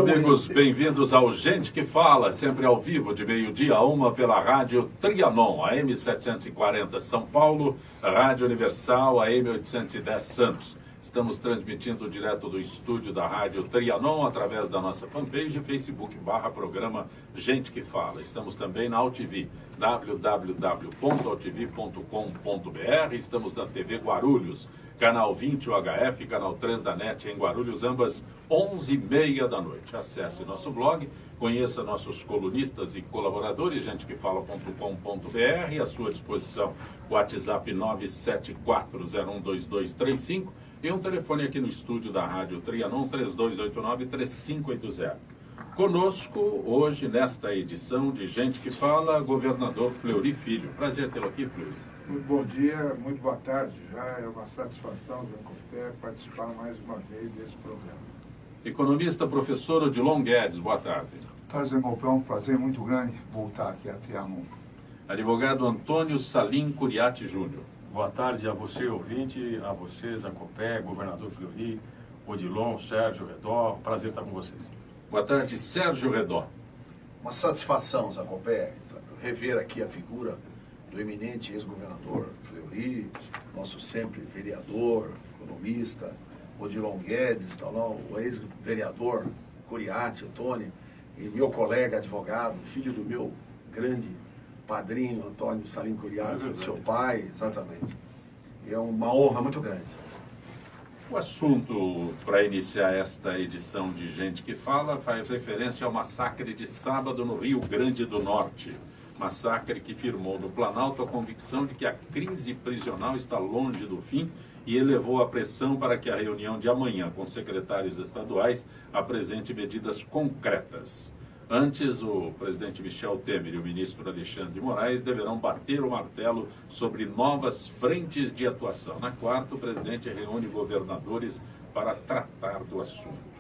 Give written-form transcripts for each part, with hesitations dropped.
amigos, bem-vindos ao Gente que Fala, sempre ao vivo, de meio-dia a 1 pela Rádio Trianon, AM 740 São Paulo, Rádio Universal, AM 810 Santos. Estamos transmitindo direto do estúdio da Rádio Trianon, através da nossa fanpage, Facebook/programa Gente que Fala. Estamos também na AltV, www.altv.com.br. Estamos na TV Guarulhos, canal 20 UHF, canal 3 da NET em Guarulhos, ambas 11h30 da noite. Acesse nosso blog, conheça nossos colunistas e colaboradores, gentequefala.com.br, à sua disposição o WhatsApp 974012235 e um telefone aqui no estúdio da Rádio Trianon, 3289-3580. Conosco, hoje, nesta edição de Gente que Fala, governador Fleury Filho. Prazer tê-lo aqui, Fleury. Muito bom dia, muito boa tarde já. É uma satisfação, Zé Copé, participar mais uma vez desse programa. Economista, professor Odilon Guedes, boa tarde. Boa tarde, Zé Copé, é um prazer muito grande voltar aqui a Trianon. Advogado Antônio Salim Curiati Júnior. Boa tarde a você, ouvinte, a você, Zé Copé, governador Fleury, Odilon, Sérgio Redó, prazer estar com vocês. Boa tarde, Sérgio Redó. Uma satisfação, Zé Copé, rever aqui a figura do eminente ex-governador Fleury, nosso sempre vereador, economista, Odilon Guedes, tá lá, o ex-vereador Curiati, o Tony, e meu colega advogado, filho do meu grande padrinho, Antônio Salim Curiati, seu pai, exatamente. E é uma honra muito grande. O assunto para iniciar esta edição de Gente que Fala faz referência ao massacre de sábado no Rio Grande do Norte. Massacre que firmou no Planalto a convicção de que a crise prisional está longe do fim e elevou a pressão para que a reunião de amanhã com secretários estaduais apresente medidas concretas. Antes, o presidente Michel Temer e o ministro Alexandre de Moraes deverão bater o martelo sobre novas frentes de atuação. Na quarta, o presidente reúne governadores para tratar do assunto.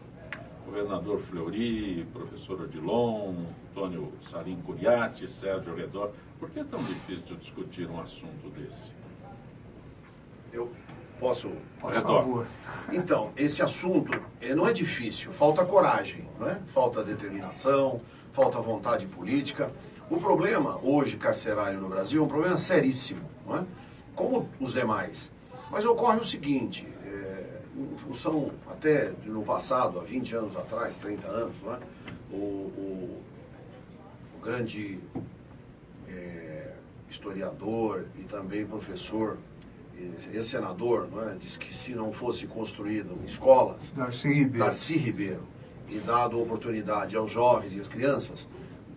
Governador Fleury, professor Odilon, Antônio Salim Curiati, Sérgio Redó, por que é tão difícil discutir um assunto desse? Eu posso... Por favor. Então, esse assunto não é difícil, falta coragem, não é? Falta determinação, falta vontade política. O problema hoje carcerário no Brasil é um problema seríssimo, não é? Como os demais. Mas ocorre o seguinte, em função até no passado, há 20 anos atrás, 30 anos, não é? O grande historiador e também professor e senador, não é? Diz que se não fosse construído escolas, Darcy Ribeiro, e dado oportunidade aos jovens e às crianças,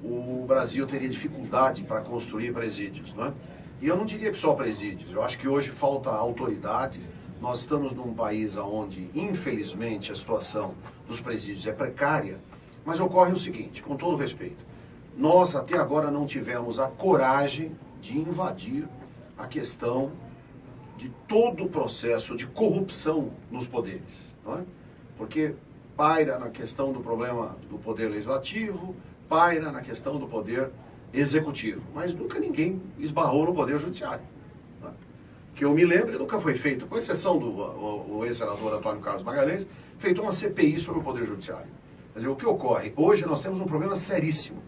o Brasil teria dificuldade para construir presídios, não é? E eu não diria que só presídios, eu acho que hoje falta autoridade. Nós estamos num país onde, infelizmente, a situação dos presídios é precária, mas ocorre o seguinte, com todo respeito, nós até agora não tivemos a coragem de invadir a questão de todo o processo de corrupção nos poderes, não é? Porque paira na questão do problema do poder legislativo, paira na questão do poder executivo, mas nunca ninguém esbarrou no poder judiciário. Não é? Que eu me lembro, nunca foi feito, com exceção do ex-senador Antônio Carlos Magalhães, feito uma CPI sobre o poder judiciário. Quer dizer, o que ocorre? Hoje nós temos um problema seríssimo.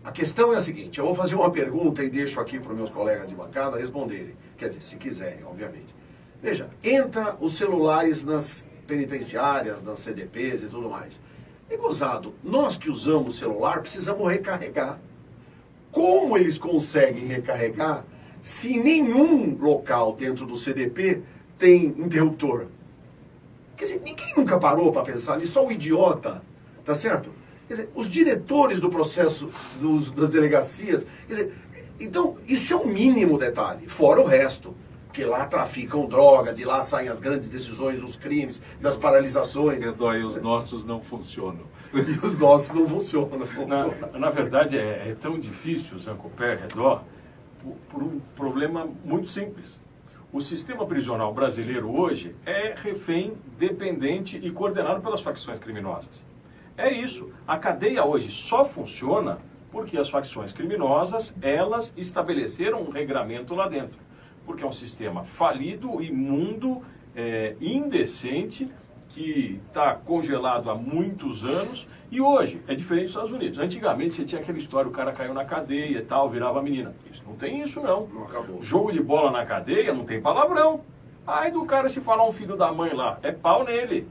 A questão é a seguinte, eu vou fazer uma pergunta e deixo aqui para os meus colegas de bancada responderem. Quer dizer, se quiserem, obviamente. Veja, entra os celulares nas penitenciárias, nas CDPs e tudo mais. É gozado, nós que usamos celular precisamos recarregar. Como eles conseguem recarregar se nenhum local dentro do CDP tem interruptor? Quer dizer, ninguém nunca parou para pensar nisso, só o idiota, tá certo? Quer dizer, os diretores do processo das delegacias, quer dizer, então isso é um mínimo detalhe, fora o resto, porque lá traficam droga, de lá saem as grandes decisões dos crimes, das paralisações. Redó, e os nossos não funcionam. E os nossos não funcionam. Na verdade, é tão difícil, Zé Copé, Redó, por um problema muito simples. O sistema prisional brasileiro hoje é refém, dependente e coordenado pelas facções criminosas. É isso. A cadeia hoje só funciona porque as facções criminosas, elas estabeleceram um regramento lá dentro. Porque é um sistema falido, imundo, indecente, que está congelado há muitos anos, e hoje é diferente dos Estados Unidos. Antigamente você tinha aquela história, o cara caiu na cadeia e tal, virava menina. Isso não tem isso não. Não acabou. Jogo de bola na cadeia não tem palavrão. Aí do cara se falar um filho da mãe lá, é pau nele.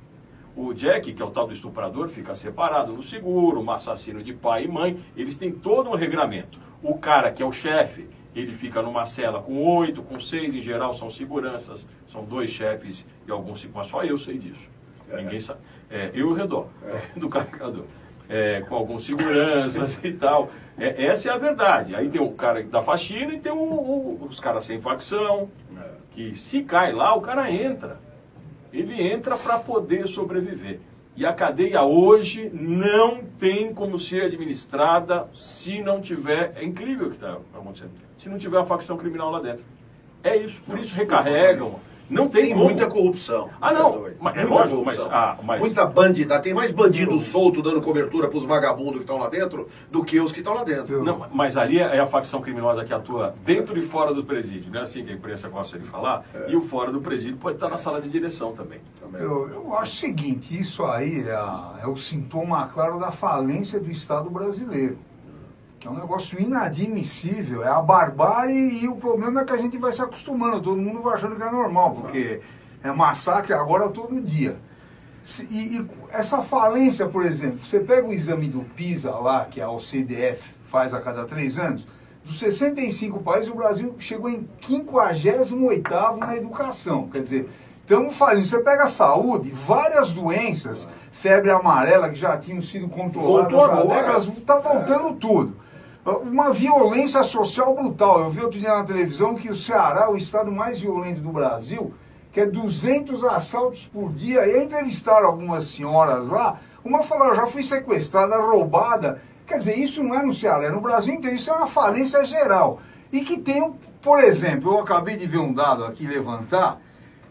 O Jack, que é o tal do estuprador, fica separado no seguro, um assassino de pai e mãe, eles têm todo um regramento. O cara que é o chefe, ele fica numa cela com 8, com 6, em geral são seguranças, são 2 chefes e alguns, mas só eu sei disso. Ninguém sabe. Eu e o Redó, do carregador. Com alguns seguranças e tal. Essa é a verdade. Aí tem o cara da faxina e tem os caras sem facção, que se cai lá, o cara entra. Ele entra para poder sobreviver. E a cadeia hoje não tem como ser administrada se não tiver... É incrível o que está acontecendo. Se não tiver uma facção criminal lá dentro. É isso. Por isso recarregam. Não tem muita corrupção. Não, mas é lógico, mas... Muita bandida. Tem mais bandido solto dando cobertura para os vagabundos que estão lá dentro do que os que estão lá dentro. Não, mas ali é a facção criminosa que atua dentro e fora do presídio. Não é assim que a imprensa gosta de falar? E o fora do presídio pode estar na sala de direção também. Eu acho o seguinte, isso aí é o sintoma claro da falência do Estado brasileiro. Que é um negócio inadmissível, é a barbárie, e o problema é que a gente vai se acostumando, todo mundo vai achando que é normal, porque é massacre agora todo dia. E essa falência, por exemplo, você pega o exame do PISA lá, que a OCDE faz a cada 3 anos, dos 65 países, o Brasil chegou em 58º na educação, quer dizer, estamos falando, você pega a saúde, várias doenças, febre amarela que já tinham sido controladas há décadas, está voltando tudo. Uma violência social brutal. Eu vi outro dia na televisão que o Ceará é o estado mais violento do Brasil, que é 200 assaltos por dia. E aí entrevistaram algumas senhoras lá, uma falou, eu já fui sequestrada, roubada. Quer dizer, isso não é no Ceará, é no Brasil inteiro, isso é uma falência geral. E que tem, por exemplo, eu acabei de ver um dado aqui levantar,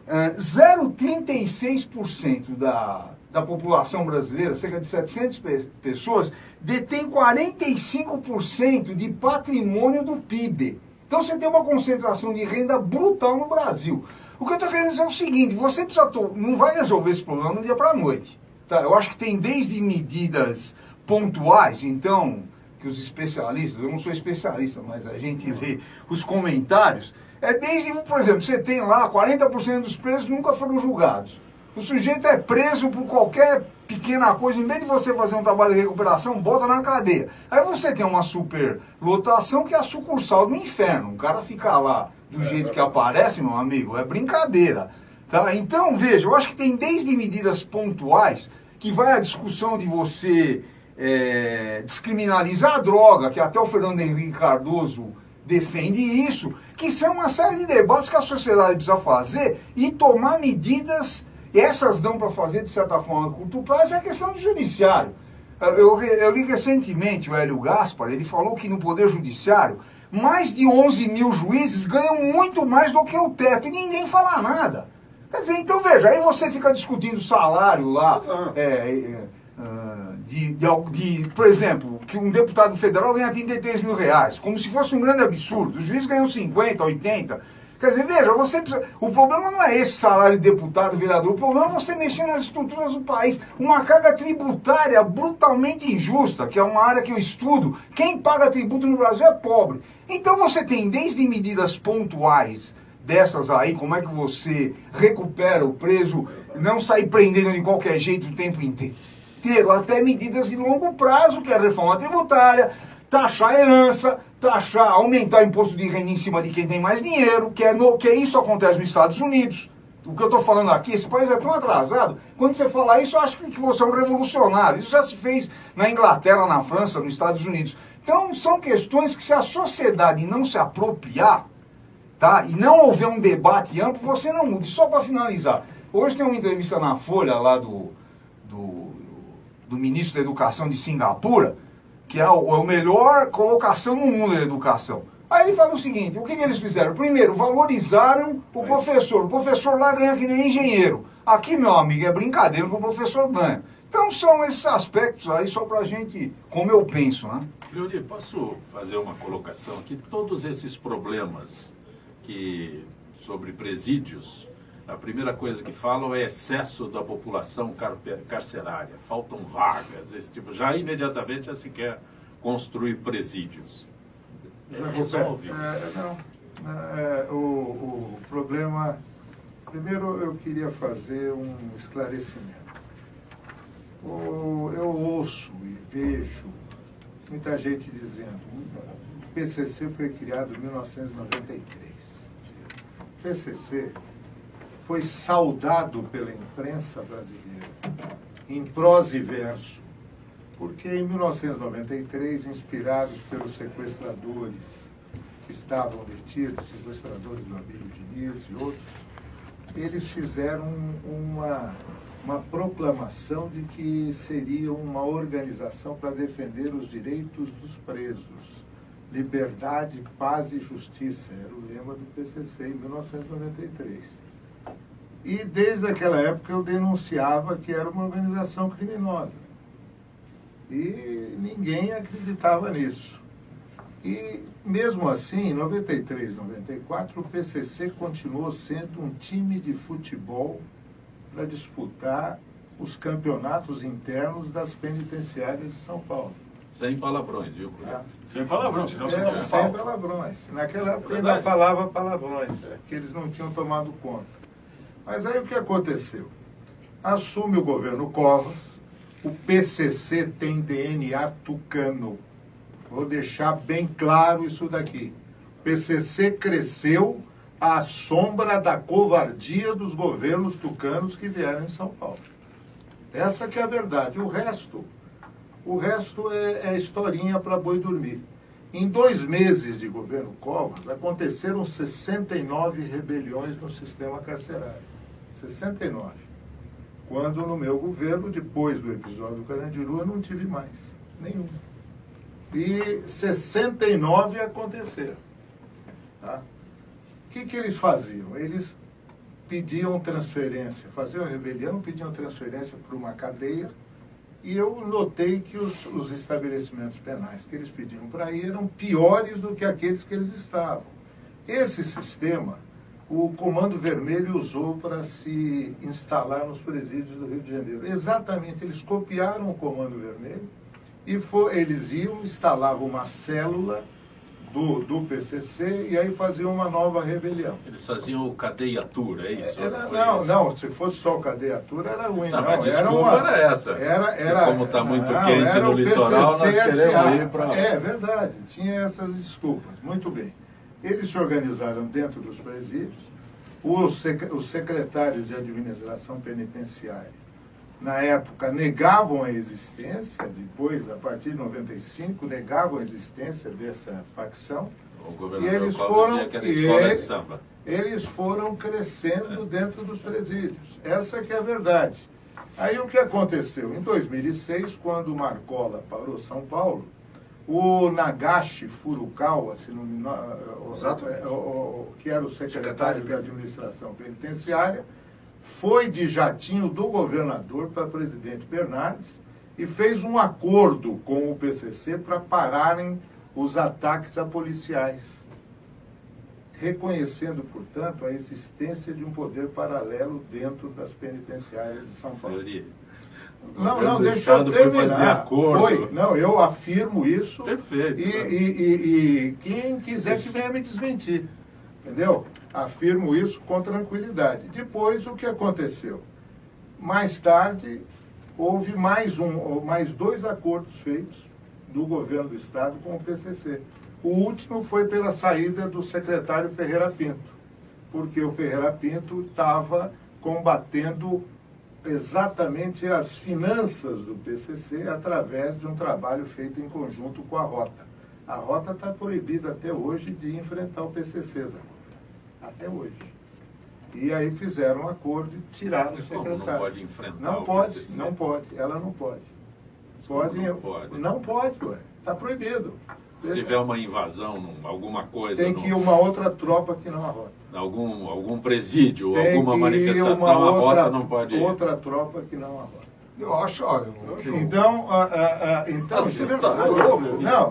0,36% da população brasileira, cerca de 700 pessoas, detém 45% de patrimônio do PIB. Então você tem uma concentração de renda brutal no Brasil. O que eu estou querendo dizer é o seguinte, você precisa não vai resolver esse problema do dia para a noite. Tá? Eu acho que tem desde medidas pontuais, então, que os especialistas, eu não sou especialista, mas a gente lê os comentários, desde, por exemplo, você tem lá 40% dos presos nunca foram julgados. O sujeito é preso por qualquer pequena coisa, em vez de você fazer um trabalho de recuperação, bota na cadeia. Aí você tem uma superlotação que é a sucursal do inferno. O cara fica lá do jeito que aparece, meu amigo, é brincadeira. Tá? Então, veja, eu acho que tem desde medidas pontuais, que vai a discussão de você descriminalizar a droga, que até o Fernando Henrique Cardoso defende isso, que são uma série de debates que a sociedade precisa fazer e tomar medidas. E essas dão para fazer, de certa forma, a curto prazo, é a questão do judiciário. Eu li recentemente o Hélio Gaspar, ele falou que no Poder Judiciário, mais de 11 mil juízes ganham muito mais do que o teto, e ninguém fala nada. Quer dizer, então veja, aí você fica discutindo salário lá, por exemplo, que um deputado federal ganha 33 mil reais, como se fosse um grande absurdo. Os juízes ganham 50, 80... Quer dizer, veja, o problema não é esse salário de deputado, vereador, o problema é você mexer nas estruturas do país. Uma carga tributária brutalmente injusta, que é uma área que eu estudo. Quem paga tributo no Brasil é pobre. Então você tem desde medidas pontuais dessas aí, como é que você recupera o preso, não sair prendendo de qualquer jeito o tempo inteiro, até medidas de longo prazo, que é a reforma tributária, taxar a herança, aumentar o imposto de renda em cima de quem tem mais dinheiro, que isso acontece nos Estados Unidos. O que eu estou falando aqui, esse país é tão atrasado, quando você fala isso, eu acho que você é um revolucionário. Isso já se fez na Inglaterra, na França, nos Estados Unidos. Então, são questões que se a sociedade não se apropriar, tá, e não houver um debate amplo, você não muda. E só para finalizar, hoje tem uma entrevista na Folha lá do ministro da Educação de Singapura, que é a melhor colocação no mundo da educação. Aí ele fala o seguinte, o que eles fizeram? Primeiro, valorizaram o professor. O professor lá ganha que nem engenheiro. Aqui, meu amigo, é brincadeira que o professor ganha. Então são esses aspectos aí só pra gente, como eu penso, né? Leonir, posso fazer uma colocação aqui? Todos esses problemas sobre presídios, A primeira coisa que falam é excesso da população carcerária. Faltam vagas, esse tipo. Já imediatamente já se quer construir presídios. Resolve. O problema... Primeiro eu queria fazer um esclarecimento. Eu ouço e vejo muita gente dizendo o PCC foi criado em 1993. O PCC foi saudado pela imprensa brasileira, em prosa e verso, porque em 1993, inspirados pelos sequestradores que estavam detidos, sequestradores do Abílio Diniz e outros, eles fizeram uma proclamação de que seria uma organização para defender os direitos dos presos. Liberdade, paz e justiça, era o lema do PCC em 1993. E desde aquela época eu denunciava que era uma organização criminosa. E ninguém acreditava nisso. E mesmo assim, em 93, 94, o PCC continuou sendo um time de futebol para disputar os campeonatos internos das penitenciárias de São Paulo. Sem palavrões, viu? Sem palavrões, senão você não sem palavrões. Naquela época ainda falava palavrões, que eles não tinham tomado conta. Mas aí o que aconteceu? Assume o governo Covas, o PCC tem DNA tucano. Vou deixar bem claro isso daqui. O PCC cresceu à sombra da covardia dos governos tucanos que vieram em São Paulo. Essa que é a verdade. O resto é historinha para boi dormir. Em 2 meses de governo Covas, aconteceram 69 rebeliões no sistema carcerário. 69. Quando no meu governo, depois do episódio do Carandiru, eu não tive mais nenhum. E 69 aconteceram. Tá? O que eles faziam? Eles pediam transferência, faziam rebelião, pediam transferência para uma cadeia, e eu notei que os estabelecimentos penais que eles pediam para ir eram piores do que aqueles que eles estavam. Esse sistema, o Comando Vermelho usou para se instalar nos presídios do Rio de Janeiro. Exatamente, eles copiaram o Comando Vermelho, e eles iam, instalavam uma célula do PCC e aí faziam uma nova rebelião. Eles faziam o cadeiatura, é isso? Não, se fosse só o cadeiatura era ruim. Não, mas era essa. Como está muito quente no litoral, nós queremos ir para... É verdade, tinha essas desculpas. Muito bem. Eles se organizaram dentro dos presídios, os secretários de administração penitenciária na época negavam a existência, depois, a partir de 95, negavam a existência dessa facção. O governador Covas dizia que era escola de samba. Eles foram crescendo dentro dos presídios. Essa que é a verdade. Aí o que aconteceu? Em 2006, quando o Marcola parou São Paulo, o Nagashi Furukawa, que era o secretário de administração penitenciária, foi de jatinho do governador para o presidente Bernardes e fez um acordo com o PCC para pararem os ataques a policiais, reconhecendo, portanto, a existência de um poder paralelo dentro das penitenciárias de São Paulo. Não, deixa eu terminar. Eu afirmo isso. Perfeito. E quem quiser que venha me desmentir. Entendeu? Afirmo isso com tranquilidade. Depois, o que aconteceu? Mais tarde, houve mais 2 acordos feitos do governo do Estado com o PCC. O último foi pela saída do secretário Ferreira Pinto, porque o Ferreira Pinto estava combatendo exatamente as finanças do PCC através de um trabalho feito em conjunto com a Rota. A Rota está proibida até hoje de enfrentar o PCC, Zé. Até hoje. E aí fizeram um acordo e tiraram o secretário. Não pode enfrentar não o pode, PCC? Não pode, ela não pode. Não pode, ué. Está proibido. Se tiver uma invasão, alguma coisa... Tem que ir uma outra tropa que não a Rota. Algum presídio, alguma manifestação, a Rota não pode ir. Outra tropa que não a Rota. Eu acho, olha... Então,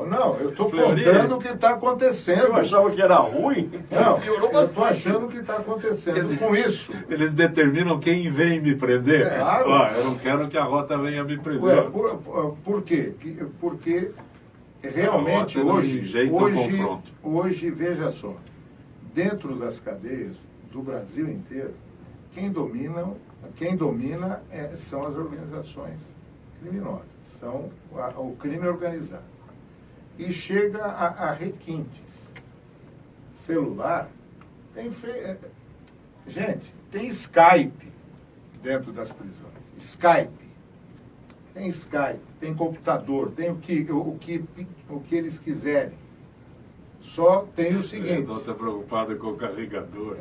não, eu estou contando o que está acontecendo. Eu achava que era ruim. Não, eu estou achando o que está acontecendo com isso. Eles determinam quem vem me prender. Claro. Eu não quero que a Rota venha me prender. Ué, por quê? Porque realmente hoje, veja só, dentro das cadeias do Brasil inteiro, quem domina são as organizações criminosas, são o crime organizado. E chega a requintes. Celular, gente, tem Skype dentro das prisões. Tem Skype, tem computador, tem o que eles quiserem. Só tem o seguinte... Não está preocupado com o carregador.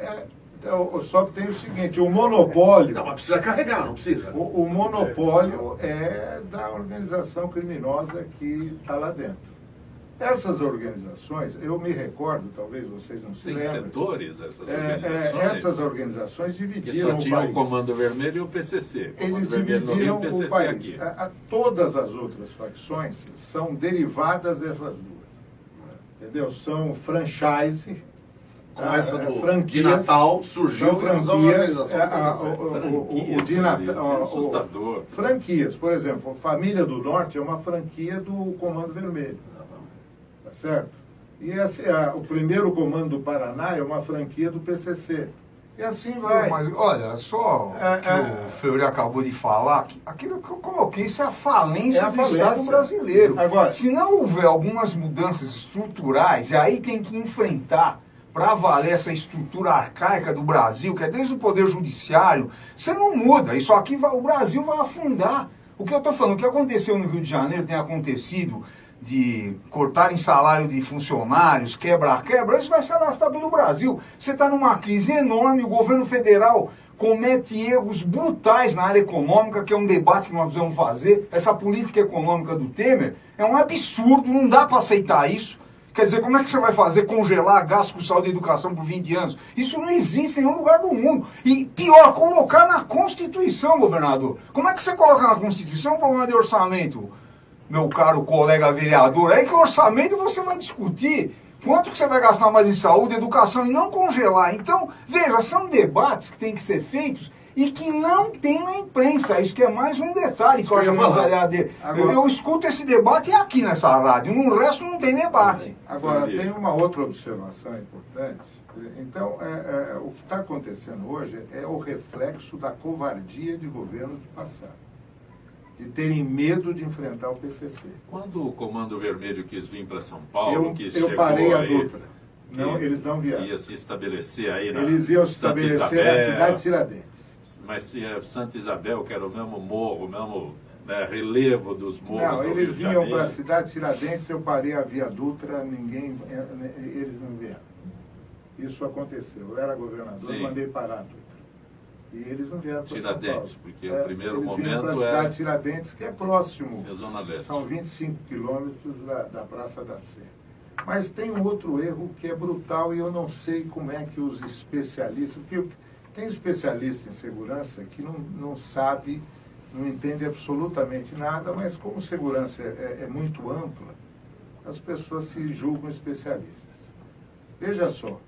Só tem o seguinte, o monopólio... Não, mas precisa carregar, não precisa. O monopólio é da organização criminosa que está lá dentro. Essas organizações, eu me recordo, talvez vocês não se lembrem... Tem setores, essas organizações? Essas organizações dividiram o país. Que só tinha o Comando Vermelho e o PCC. Eles dividiram o país. Todas as outras facções são derivadas dessas duas. Entendeu? São franchise... Como essa de Natal surgiu franquias, o de Natal, assustador. Franquias, por exemplo, a Família do Norte é uma franquia do Comando Vermelho. Tá certo? E o primeiro Comando do Paraná é uma franquia do PCC. E assim vai. Mas olha, só que o Fleury acabou de falar, aquilo que eu coloquei, isso é a falência do Estado brasileiro. Agora, se não houver algumas mudanças estruturais, e aí tem que enfrentar para valer essa estrutura arcaica do Brasil, que é desde o Poder Judiciário, você não muda. Isso aqui, o Brasil vai afundar. O que eu estou falando, o que aconteceu no Rio de Janeiro, tem acontecido de cortarem salário de funcionários, quebra, isso vai se alastrar pelo Brasil. Você está numa crise enorme, o governo federal comete erros brutais na área econômica, que é um debate que nós vamos fazer. Essa política econômica do Temer é um absurdo, não dá para aceitar isso. Quer dizer, como é que você vai fazer congelar gasto com saúde e educação por 20 anos? Isso não existe em nenhum lugar do mundo. E pior, colocar na Constituição, governador. Como é que você coloca na Constituição um problema de orçamento, meu caro colega vereador? É que o orçamento você vai discutir quanto que você vai gastar mais em saúde, educação e não congelar. Então, veja, são debates que têm que ser feitos e que não tem na imprensa. Isso que é mais um detalhe que eu acho que eu escuto esse debate aqui nessa rádio, no resto não tem debate. Agora, tem uma outra observação importante. Então, o que está acontecendo hoje é o reflexo da covardia de governos do passado, de terem medo de enfrentar o PCC. Quando o Comando Vermelho quis vir para São Paulo, eu parei a Dutra. Não, eles não vieram. Ia se estabelecer aí na Eles iam se estabelecer na cidade de Tiradentes. Mas se Santa Isabel, que era o mesmo morro, o mesmo relevo dos morros. Não, eles vinham para a cidade de Tiradentes, eu parei a Via Dutra, eles não vieram. Isso aconteceu. Eu era governador, mandei parar a Dutra. E eles não vieram para São Paulo. Porque o primeiro momento para a cidade de Tiradentes, que é próximo. É Zona Leste. São 25 quilômetros da Praça da Sé. Mas tem um outro erro que é brutal e eu não sei como é que os especialistas... Porque tem especialista em segurança que não sabe, não entende absolutamente nada, mas como segurança é muito ampla, as pessoas se julgam especialistas. Veja só,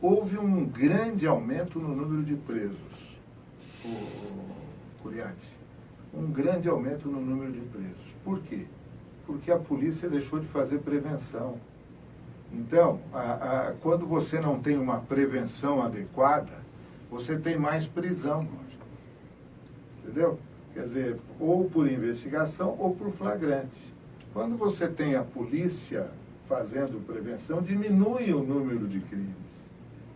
houve um grande aumento no número de presos, Curiati. Um grande aumento no número de presos. Por quê? Porque a polícia deixou de fazer prevenção. Então, quando você não tem uma prevenção adequada, você tem mais prisão. Entendeu? Quer dizer, ou por investigação ou por flagrante. Quando você tem a polícia fazendo prevenção, diminui o número de crimes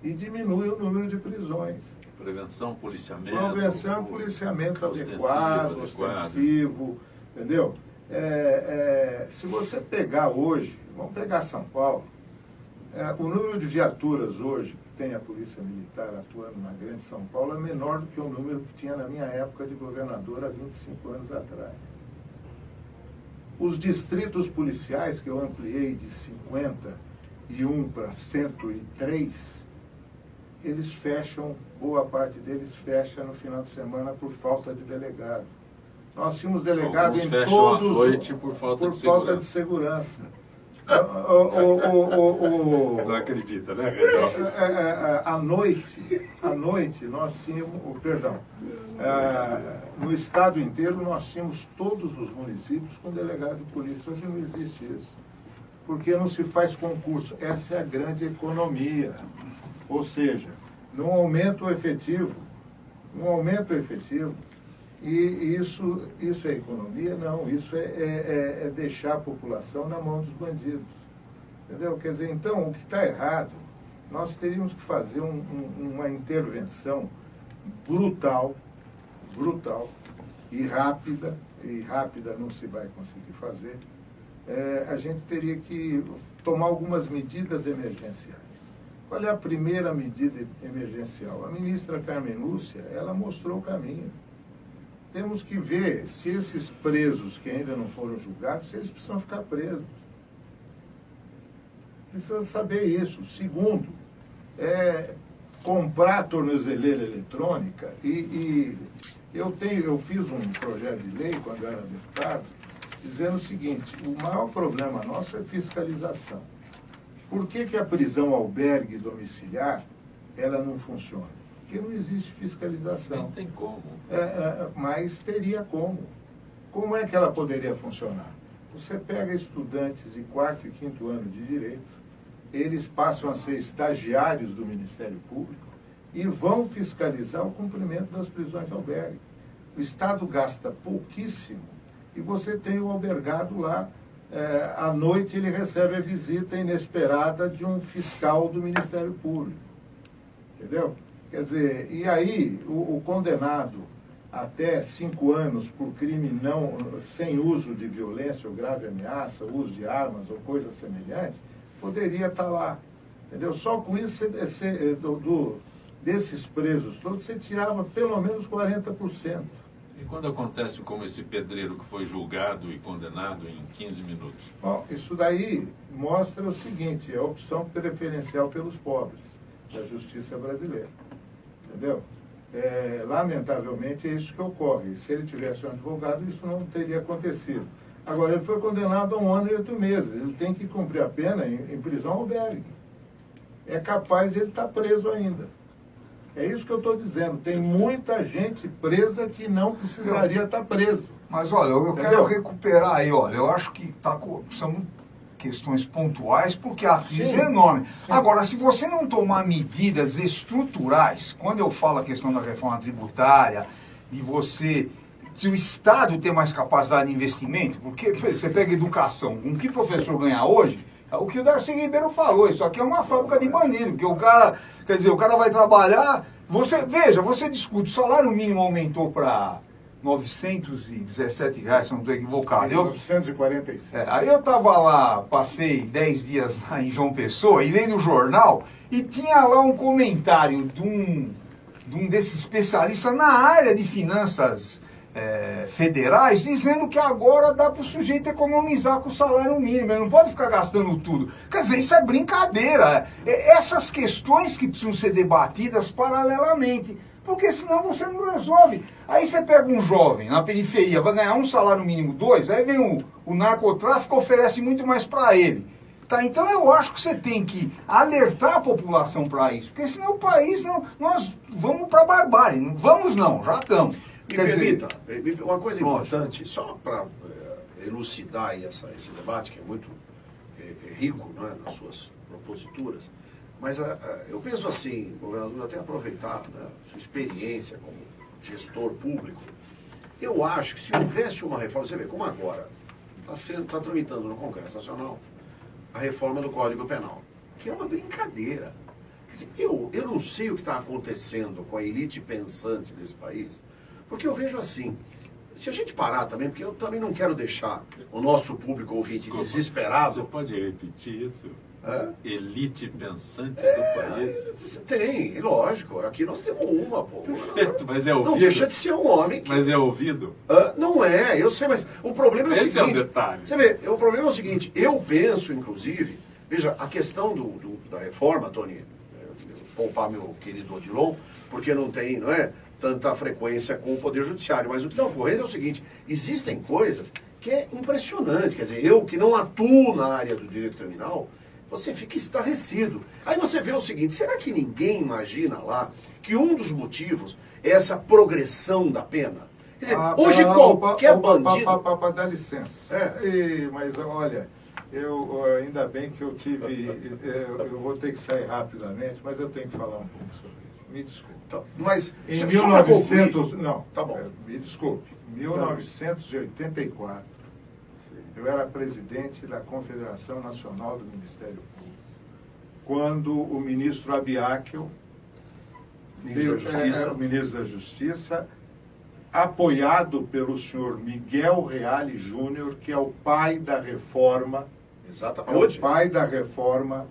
e diminui o número de prisões. Prevenção, policiamento. Prevenção, policiamento adequado, ostensivo, entendeu? Se você pegar hoje, vamos pegar São Paulo, o número de viaturas hoje que tem a Polícia Militar atuando na Grande São Paulo é menor do que o número que tinha na minha época de governador há 25 anos atrás. Os distritos policiais, que eu ampliei de 51 para 103, eles fecham, boa parte deles fecha no final de semana por falta de delegado. Nós tínhamos delegado Alguns em fecham todos... à noite por falta de segurança. Não acredita, né, à noite nós tínhamos, no estado inteiro nós tínhamos todos os municípios com delegado de polícia. Hoje não existe isso, porque não se faz concurso. Essa é a grande economia, ou seja, não aumenta o efetivo, e isso é economia? Não, isso é deixar a população na mão dos bandidos. Entendeu? Quer dizer, então, o que está errado, nós teríamos que fazer uma intervenção brutal e rápida não se vai conseguir fazer. A gente teria que tomar algumas medidas emergenciais. Qual é a primeira medida emergencial? A ministra Carmen Lúcia, ela mostrou o caminho. Temos que ver se esses presos que ainda não foram julgados, se eles precisam ficar presos. Precisa saber isso. Segundo, comprar tornozeleira eletrônica. Eu fiz um projeto de lei, quando eu era deputado, dizendo o seguinte: o maior problema nosso é fiscalização. Por que a prisão albergue domiciliar, ela não funciona? Porque não existe fiscalização. Não tem como. Mas teria como. Como é que ela poderia funcionar? Você pega estudantes de 4º e 5º ano de Direito, eles passam a ser estagiários do Ministério Público e vão fiscalizar o cumprimento das prisões albergue. O Estado gasta pouquíssimo e você tem o albergado lá. À noite ele recebe a visita inesperada de um fiscal do Ministério Público. Entendeu? Quer dizer, e aí o condenado até 5 anos por crime sem uso de violência ou grave ameaça, uso de armas ou coisa semelhante, poderia estar lá. Entendeu? Só com isso, desses presos todos, você tirava pelo menos 40%. E quando acontece como esse pedreiro que foi julgado e condenado em 15 minutos? Bom, isso daí mostra o seguinte: é a opção preferencial pelos pobres da justiça brasileira. Entendeu? Lamentavelmente é isso que ocorre. Se ele tivesse um advogado, isso não teria acontecido. Agora, ele foi condenado a 1 ano e 8 meses. Ele tem que cumprir a pena em prisão albergue. É capaz de ele estar preso ainda. É isso que eu estou dizendo. Tem muita gente presa que não precisaria estar preso. Mas, olha, eu quero recuperar aí, olha, eu acho que são questões pontuais, porque a crise é enorme. Sim. Agora, se você não tomar medidas estruturais, quando eu falo a questão da reforma tributária, de o Estado ter mais capacidade de investimento, porque você pega educação, o que o professor ganha hoje, é o que o Darcy Ribeiro falou, isso aqui é uma fábrica de bandido, porque o cara vai trabalhar, você discute, o salário mínimo aumentou para R$917, se eu não estou equivocado. 946. Aí eu estava lá, passei 10 dias lá em João Pessoa, e lendo o jornal, e tinha lá um comentário de um desses especialistas na área de finanças federais, dizendo que agora dá para o sujeito economizar com o salário mínimo, ele não pode ficar gastando tudo. Quer dizer, isso é brincadeira. Essas questões que precisam ser debatidas paralelamente, porque senão você não resolve. Aí você pega um jovem na periferia, vai ganhar um salário mínimo 2, aí vem o narcotráfico, oferece muito mais para ele. Tá? Então eu acho que você tem que alertar a população para isso, porque senão o país, nós vamos para a barbárie. Não vamos não, já estamos. Me permita, uma coisa importante, só para elucidar aí esse debate, que é muito rico, não é, nas suas proposituras, mas eu penso assim, governador, até aproveitar, né, sua experiência como gestor público, eu acho que se houvesse uma reforma, você vê como agora está tramitando no Congresso Nacional a reforma do Código Penal, que é uma brincadeira. Quer dizer, eu não sei o que está acontecendo com a elite pensante desse país, porque eu vejo assim, se a gente parar também, porque eu também não quero deixar o nosso público ouvinte desesperado. Você pode repetir isso? Elite pensante do país? Tem, lógico. Aqui nós temos uma, pô. Mas é ouvido? Não deixa de ser um homem que... Mas é ouvido? Não é, eu sei, mas o problema é o seguinte... Esse é o detalhe. Você vê, o problema é o seguinte, eu penso, inclusive, veja, a questão da reforma, Tony, poupar meu querido Odilon, porque não tem, não é? tanta frequência com o Poder Judiciário. Mas o que está ocorrendo é o seguinte, existem coisas que é impressionante. Quer dizer, eu que não atuo na área do direito criminal, você fica estarrecido. Aí você vê o seguinte, será que ninguém imagina lá que um dos motivos é essa progressão da pena? Quer dizer, hoje qualquer bandido... Dá licença. Mas olha, ainda bem que eu tive... eu vou ter que sair rapidamente, mas eu tenho que falar um pouco sobre isso. Me desculpe. Tá, mas em 1900... Não, tá bom. Me desculpe. Em 1984, eu era presidente da Confederação Nacional do Ministério Público, quando o ministro Abiakel, o ministro da Justiça, apoiado pelo senhor Miguel Reale Júnior, que é o pai da reforma, exatamente, o pai da reforma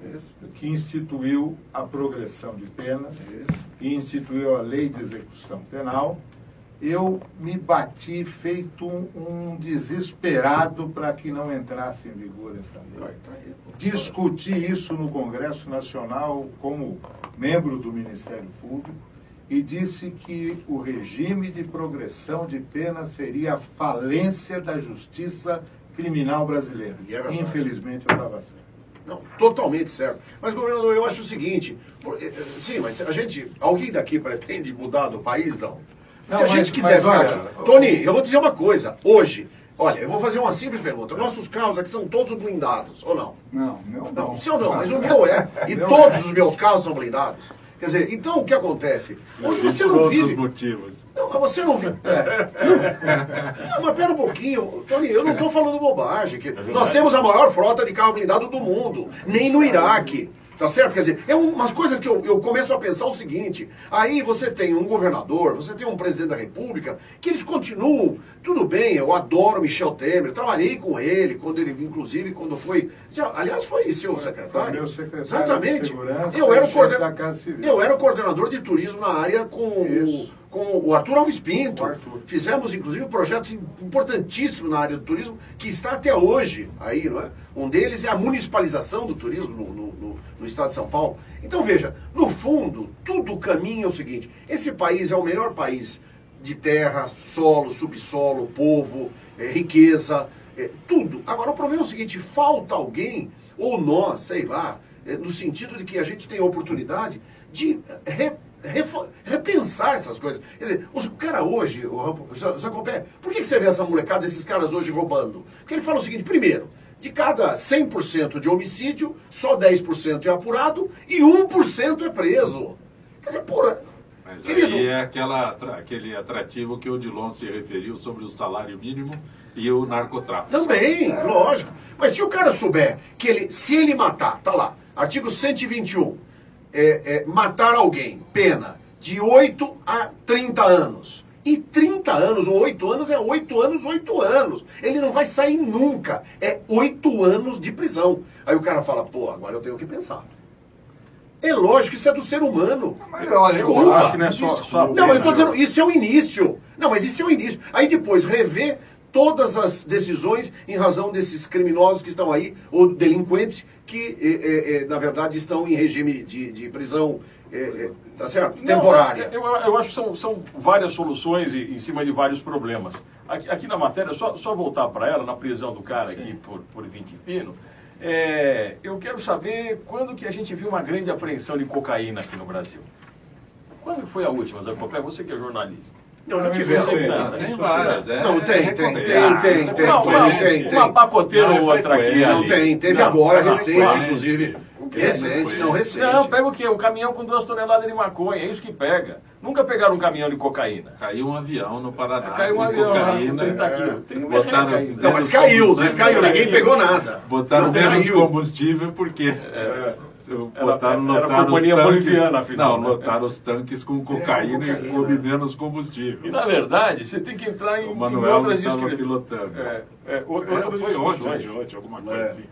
que instituiu a progressão de penas e instituiu a lei de execução penal. Eu me bati feito um desesperado para que não entrasse em vigor essa lei. Discuti isso no Congresso Nacional como membro do Ministério Público e disse que o regime de progressão de pena seria a falência da justiça criminal brasileira. Infelizmente eu estava certo. Não, totalmente certo. Mas, governador, eu acho o seguinte, sim, mas alguém daqui pretende mudar do país, não? Se a gente quiser ficar... Tony, eu vou dizer uma coisa. Hoje, olha, eu vou fazer uma simples pergunta. Nossos carros aqui são todos blindados, ou não? Não. Sim ou não? Mas o meu é. E todos os meus carros são blindados. Quer dizer, então o que acontece? Hoje você não vive... motivos. Não, mas você não vive... Não, mas pera um pouquinho. Tony, eu não estou falando bobagem. Nós temos a maior frota de carro blindado do mundo. Nem no Iraque. Tá certo? Quer dizer, é umas coisas que eu começo a pensar o seguinte, aí você tem um governador, você tem um presidente da República, que eles continuam, tudo bem, eu adoro Michel Temer, trabalhei com ele, inclusive quando foi, aliás foi seu secretário. Meu secretário. Exatamente. De segurança, eu era o coordenador de turismo na área com o Arthur Alves Pinto. Fizemos, inclusive, projetos importantíssimos na área do turismo, que está até hoje aí, não é? Um deles é a municipalização do turismo no estado de São Paulo. Então, veja, no fundo, tudo caminha o seguinte, esse país é o melhor país de terra, solo, subsolo, povo, riqueza, tudo. Agora, o problema é o seguinte, falta alguém, ou nós, sei lá, no sentido de que a gente tem a oportunidade de repensar essas coisas. Quer dizer, o cara hoje, o Zacopé, por que você vê essa molecada, esses caras hoje roubando? Porque ele fala o seguinte, primeiro, de cada 100% de homicídio, só 10% é apurado e 1% é preso. Quer dizer, porra... Mas aí é aquele atrativo que o Odilon se referiu sobre o salário mínimo e o narcotráfico. Também, lógico. Mas se o cara souber que se ele matar, tá lá, artigo 121, matar alguém, pena de 8 a 30 anos. E 30 anos ou 8 anos é 8 anos, 8 anos. Ele não vai sair nunca. É 8 anos de prisão. Aí o cara fala, pô, agora eu tenho que pensar. É lógico, isso é do ser humano. Mas olha, eu acho que não é só não, mas eu tô dizendo, isso é o início. Não, mas isso é o início. Aí depois, rever todas as decisões em razão desses criminosos que estão aí, ou delinquentes que, na verdade, estão em regime de prisão, tá certo? Temporária. Eu acho que são várias soluções em cima de vários problemas. Aqui na matéria, só voltar para ela, na prisão do cara aqui por 20 pino, eu quero saber quando que a gente viu uma grande apreensão de cocaína aqui no Brasil. Quando foi a última, Zé Copé? Você que é jornalista. Não tivemos. Tem várias, Não, tem. Uma pacoteira ou outra aqui. Não, teve agora, recente, inclusive. Recente. Não, pega o quê? Um caminhão com 2 toneladas de maconha, é isso que pega. Nunca pegaram um caminhão de cocaína. Caiu um avião no Paraná. Caiu um avião, cocaína, 30 quilos. Não, mas caiu, né? Caiu, ninguém pegou nada. Botaram menos combustível porque... Botaram companhia boliviana, afinal. Não, lotaram os tanques com cocaína e houve menos combustível. E, na verdade, você tem que entrar em outras discussões. Pilotando. Foi ontem, alguma coisa assim.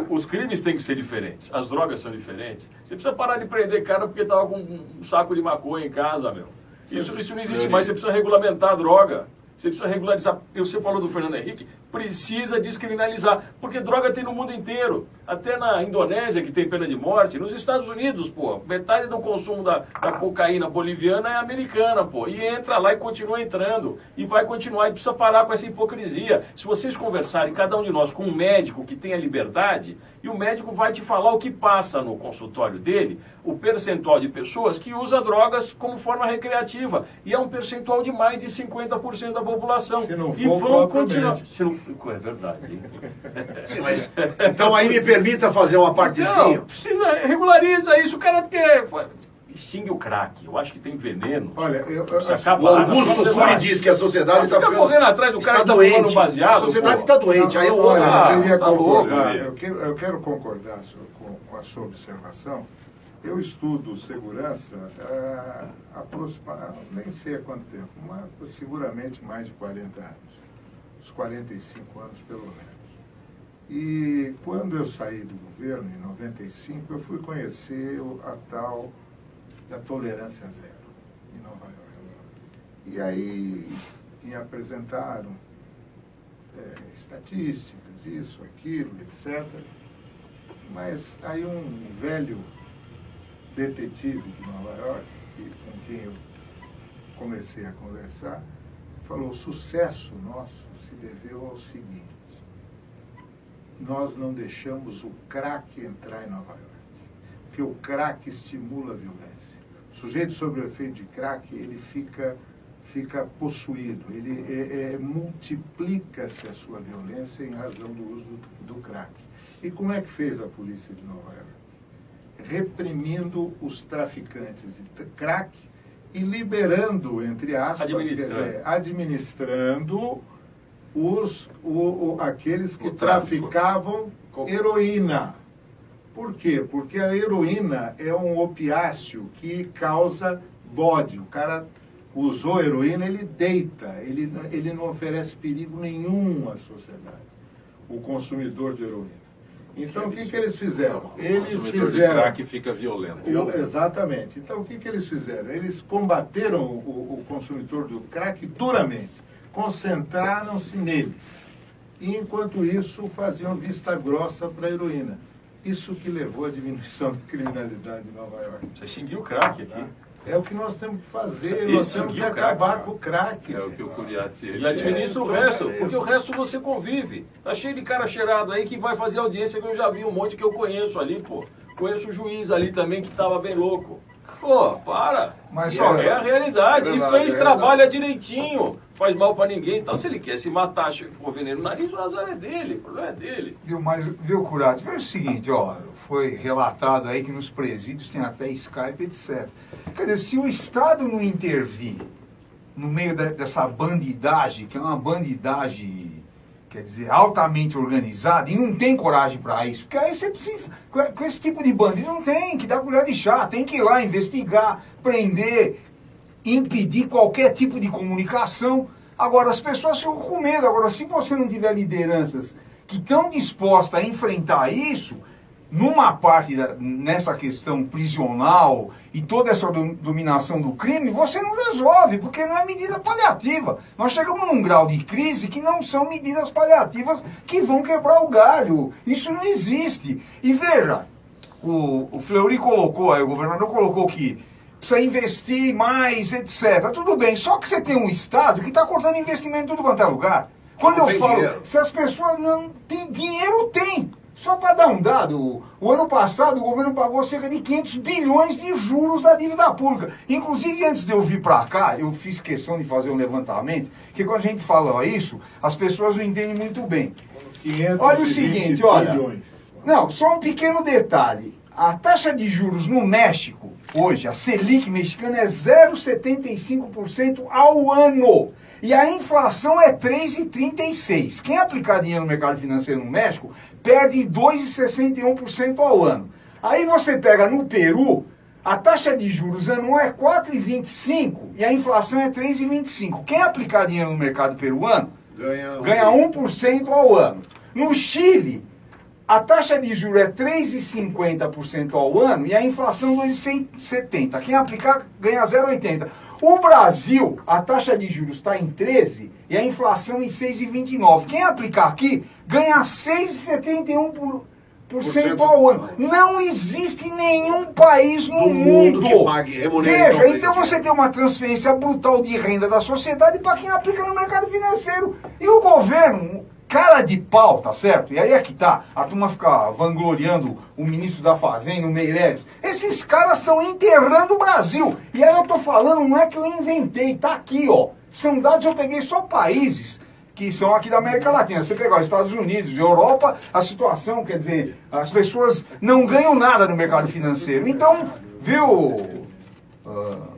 Os crimes têm que ser diferentes, as drogas são diferentes. Você precisa parar de prender cara porque estava com um saco de maconha em casa, meu. Isso não existe mais, você precisa regulamentar a droga. Você precisa regularizar. Você falou do Fernando Henrique, precisa descriminalizar, porque droga tem no mundo inteiro. Até na Indonésia, que tem pena de morte, nos Estados Unidos, pô, metade do consumo da cocaína boliviana é americana, pô, e entra lá e continua entrando, e vai continuar, e precisa parar com essa hipocrisia. Se vocês conversarem, cada um de nós, com um médico que tenha liberdade, e o médico vai te falar o que passa no consultório dele, o percentual de pessoas que usa drogas como forma recreativa, e é um percentual de mais de 50% da população. Se não for, e vão continuar. É verdade. Sim, mas então aí me permita fazer uma partezinha. Não, precisa, regulariza isso, o cara quer... Extingue o crack, eu acho que tem veneno. Olha, o Augusto Cury diz que a sociedade está correndo atrás do cara que tá doente. Baseado, a sociedade está doente, aí eu queria tá concordar, eu quero concordar com a sua observação. Eu estudo segurança aproximadamente, nem sei há quanto tempo, mas seguramente mais de 40 anos. Uns 45 anos, pelo menos. E quando eu saí do governo, em 95, eu fui conhecer a tal da tolerância zero, em Nova York. E aí me apresentaram estatísticas, isso, aquilo, etc. Mas aí um velho detetive de Nova York, com quem eu comecei a conversar, falou: o sucesso nosso se deveu ao seguinte: nós não deixamos o crack entrar em Nova York, porque o crack estimula a violência. O sujeito sob o efeito de crack, ele fica possuído, ele multiplica-se a sua violência em razão do uso do crack. E como é que fez a polícia de Nova York? Reprimindo os traficantes de crack e liberando, entre aspas, administrando aqueles que traficavam heroína. Por quê? Porque a heroína é um opiáceo que causa bode. O cara usou heroína, ele deita, ele não oferece perigo nenhum à sociedade, o consumidor de heroína. Então, o que eles fizeram? O consumidor de crack fica violento. Exatamente. Então, o que eles fizeram? Eles combateram o consumidor do crack duramente. Concentraram-se neles. E, enquanto isso, faziam vista grossa para a heroína. Isso que levou à diminuição da criminalidade em Nova York. Você extinguiu o crack aqui. É o que nós temos que fazer, nós temos que acabar com o crack. É o que o Curiati se E administra o resto, porque o resto você convive. Tá cheio de cara cheirado aí que vai fazer audiência, que eu já vi um monte que eu conheço ali, pô. Conheço o juiz ali também que tava bem louco. Pô, para. Mas é a realidade. E fez, trabalha direitinho. Faz mal pra ninguém. Então, se ele quer se matar, com veneno no nariz, o azar é dele, o problema é dele. Viu, Curato? Veja o seguinte, foi relatado aí que nos presídios tem até Skype, etc. Quer dizer, se o Estado não intervir no meio dessa bandidagem, que é uma bandidagem, quer dizer, altamente organizada, e não tem coragem para isso, porque aí você precisa, com esse tipo de bandido não tem que dar colher de chá, tem que ir lá investigar, prender, impedir qualquer tipo de comunicação. Agora, as pessoas ficam com medo. Agora, se você não tiver lideranças que estão dispostas a enfrentar isso, numa parte nessa questão prisional e toda essa dominação do crime, você não resolve, porque não é medida paliativa. Nós chegamos num grau de crise que não são medidas paliativas que vão quebrar o galho. Isso não existe. E veja, o Fleury colocou, aí o governador colocou que precisa investir mais, etc. Tudo bem, só que você tem um Estado que está cortando investimento em tudo quanto é lugar. Quando eu falo, dinheiro. Se as pessoas não têm dinheiro, tem. Só para dar um dado, o ano passado o governo pagou cerca de 500 bilhões de juros da dívida pública. Inclusive, antes de eu vir para cá, eu fiz questão de fazer um levantamento, que quando a gente fala isso, as pessoas não entendem muito bem. Olha o seguinte, olha. Não, só um pequeno detalhe. A taxa de juros no México, hoje, a Selic mexicana é 0,75% ao ano. E a inflação é 3,36%. Quem aplicar dinheiro no mercado financeiro no México perde 2,61% ao ano. Aí você pega no Peru, a taxa de juros anual é 4,25% e a inflação é 3,25%. Quem aplicar dinheiro no mercado peruano ganha 1% ao ano. No Chile, a taxa de juros é 3,50% ao ano e a inflação 2,70%. Quem aplicar ganha 0,80%. O Brasil, a taxa de juros está em 13% e a inflação em 6,29%. Quem aplicar aqui ganha 6,71% ao ano. Não existe nenhum país no mundo que pague Veja, então você tem uma transferência brutal de renda da sociedade para quem aplica no mercado financeiro. E o governo, cara de pau, tá certo? E aí é que tá, a turma fica vangloriando o ministro da Fazenda, o Meirelles. Esses caras estão enterrando o Brasil. E aí eu tô falando, não é que eu inventei, tá aqui, ó. São dados, eu peguei só países que são aqui da América Latina. Você pegar os Estados Unidos, Europa, a situação, quer dizer, as pessoas não ganham nada no mercado financeiro. Então, viu,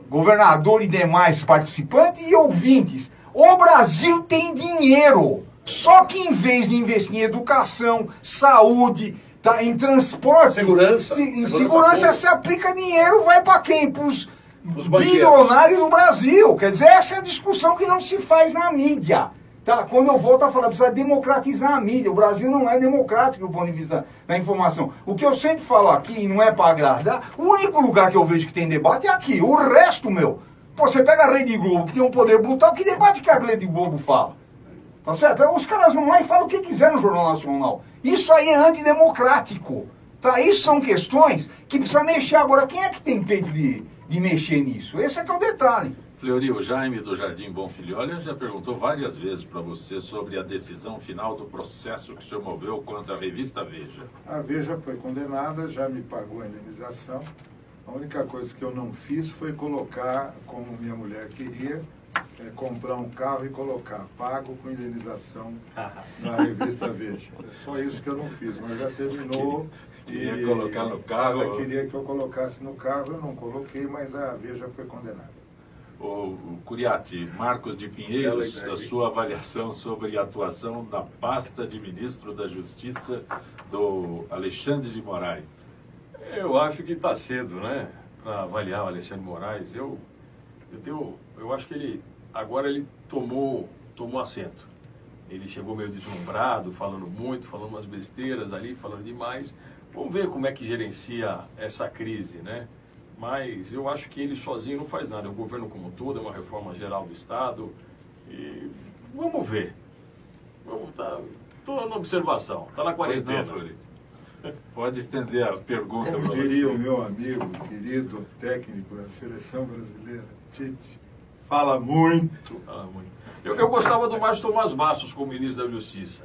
governador e demais participantes e ouvintes, o Brasil tem dinheiro. Só que em vez de investir em educação, saúde, tá, em transporte, em segurança se aplica dinheiro, vai para quem? Para os bilionários do Brasil. Quer dizer, essa é a discussão que não se faz na mídia. Tá? Quando eu volto a falar, precisa democratizar a mídia. O Brasil não é democrático do ponto de vista da informação. O que eu sempre falo aqui, e não é para agradar, o único lugar que eu vejo que tem debate é aqui. O resto, meu, pô, você pega a Rede Globo, que tem um poder brutal, que debate que a Rede Globo fala? Tá certo? Os caras vão lá e falam o que quiser no Jornal Nacional. Isso aí é antidemocrático. Tá? Isso são questões que precisa mexer. Agora, quem é que tem peito de mexer nisso? Esse é que é o detalhe. Fleury, o Jaime do Jardim Bonfilholi já perguntou várias vezes para você sobre a decisão final do processo que o senhor moveu contra a revista Veja. A Veja foi condenada, já me pagou a indenização. A única coisa que eu não fiz foi colocar, como minha mulher queria, comprar um carro e colocar, pago com indenização na revista Veja. É só isso que eu não fiz, mas já terminou. Queria colocar no carro? Ela queria que eu colocasse no carro, eu não coloquei, mas a Veja foi condenada. O Curiati, Marcos de Pinheiros, a sua avaliação sobre a atuação da pasta de ministro da Justiça do Alexandre de Moraes. Eu acho que está cedo, né, para avaliar o Alexandre de Moraes. Eu acho que ele tomou assento. Ele chegou meio deslumbrado, falando muito, falando umas besteiras ali, falando demais. Vamos ver como é que gerencia essa crise, né? Mas eu acho que ele sozinho não faz nada. É o governo como um todo, é uma reforma geral do Estado. E vamos ver. Estou na observação, está na quarentena. Pode estender a pergunta. Como diria o meu amigo, querido técnico da seleção brasileira, Tite, fala muito. Eu gostava do Márcio Tomás Bastos como ministro da Justiça,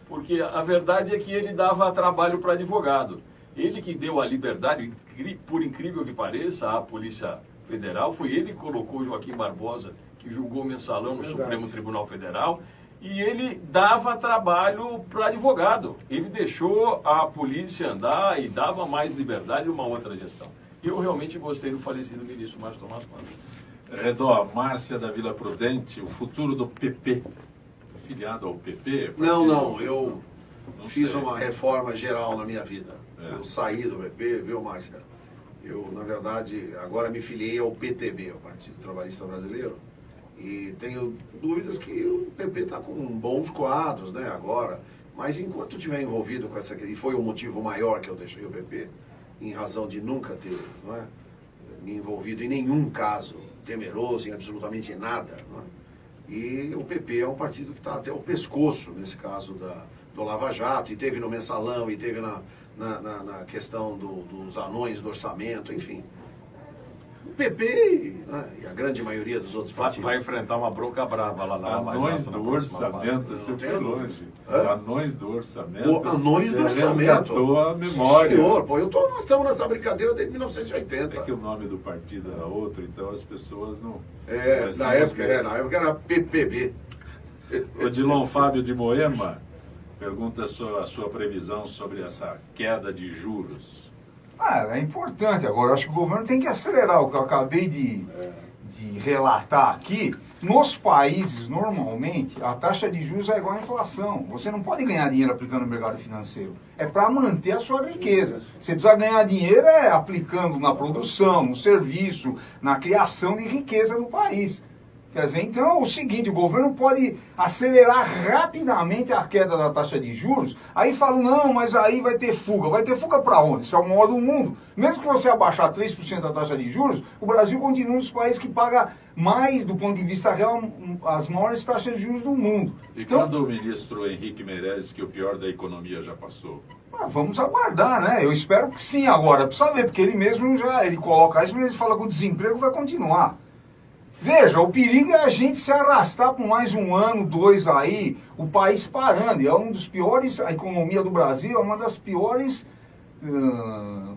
porque a verdade é que ele dava trabalho para advogado. Ele que deu a liberdade, por incrível que pareça, à Polícia Federal, foi ele que colocou Joaquim Barbosa, que julgou o mensalão no Supremo Tribunal Federal, e ele dava trabalho para advogado. Ele deixou a polícia andar e dava mais liberdade numa outra gestão. Eu realmente gostei do falecido ministro Márcio Tomás Bastos. Redó, Márcia da Vila Prudente, o futuro do PP, filiado ao PP? Não, eu fiz uma reforma geral na minha vida. Eu saí do PP, viu, Márcia? Eu, na verdade, agora me filiei ao PTB, o Partido Trabalhista Brasileiro, e tenho dúvidas que o PP está com bons quadros, né, agora, mas enquanto estiver envolvido com essa... E foi o motivo maior que eu deixei o PP, em razão de nunca ter, não é, me envolvido em nenhum caso temeroso, em absolutamente nada, não é? E o PP é um partido que está até o pescoço, nesse caso do Lava Jato, e teve no mensalão, e teve na questão dos anões do orçamento, enfim. O PP, né, e a grande maioria dos outros partidos... Vai enfrentar uma bronca brava lá na Lava Jato. Anões do orçamento, você foi longe. Anões do orçamento. Anões do orçamento. Resgatou a memória. Senhor, pô, nós estamos nessa brincadeira desde 1980. É que o nome do partido era outro, então as pessoas não... Na época era PPB. O Dilon Fábio de Moema pergunta a sua previsão sobre essa queda de juros. É importante. Agora, acho que o governo tem que acelerar. O que eu acabei de relatar aqui, nos países, normalmente, a taxa de juros é igual à inflação. Você não pode ganhar dinheiro aplicando no mercado financeiro. É para manter a sua riqueza. Você precisa ganhar dinheiro aplicando na produção, no serviço, na criação de riqueza no país. Quer dizer, então é o seguinte, o governo pode acelerar rapidamente a queda da taxa de juros, aí falam, não, mas aí vai ter fuga. Vai ter fuga para onde? Isso é o maior do mundo. Mesmo que você abaixar 3% da taxa de juros, o Brasil continua um dos países que paga mais, do ponto de vista real, as maiores taxas de juros do mundo. E então, quando o ministro Henrique Meirelles que o pior da economia já passou? Vamos aguardar, né? Eu espero que sim agora. Precisa ver, porque ele mesmo ele coloca isso, mas ele fala que o desemprego vai continuar. Veja, o perigo é a gente se arrastar por mais 1 ano, 2 aí, o país parando. E é um dos piores, a economia do Brasil é uma das piores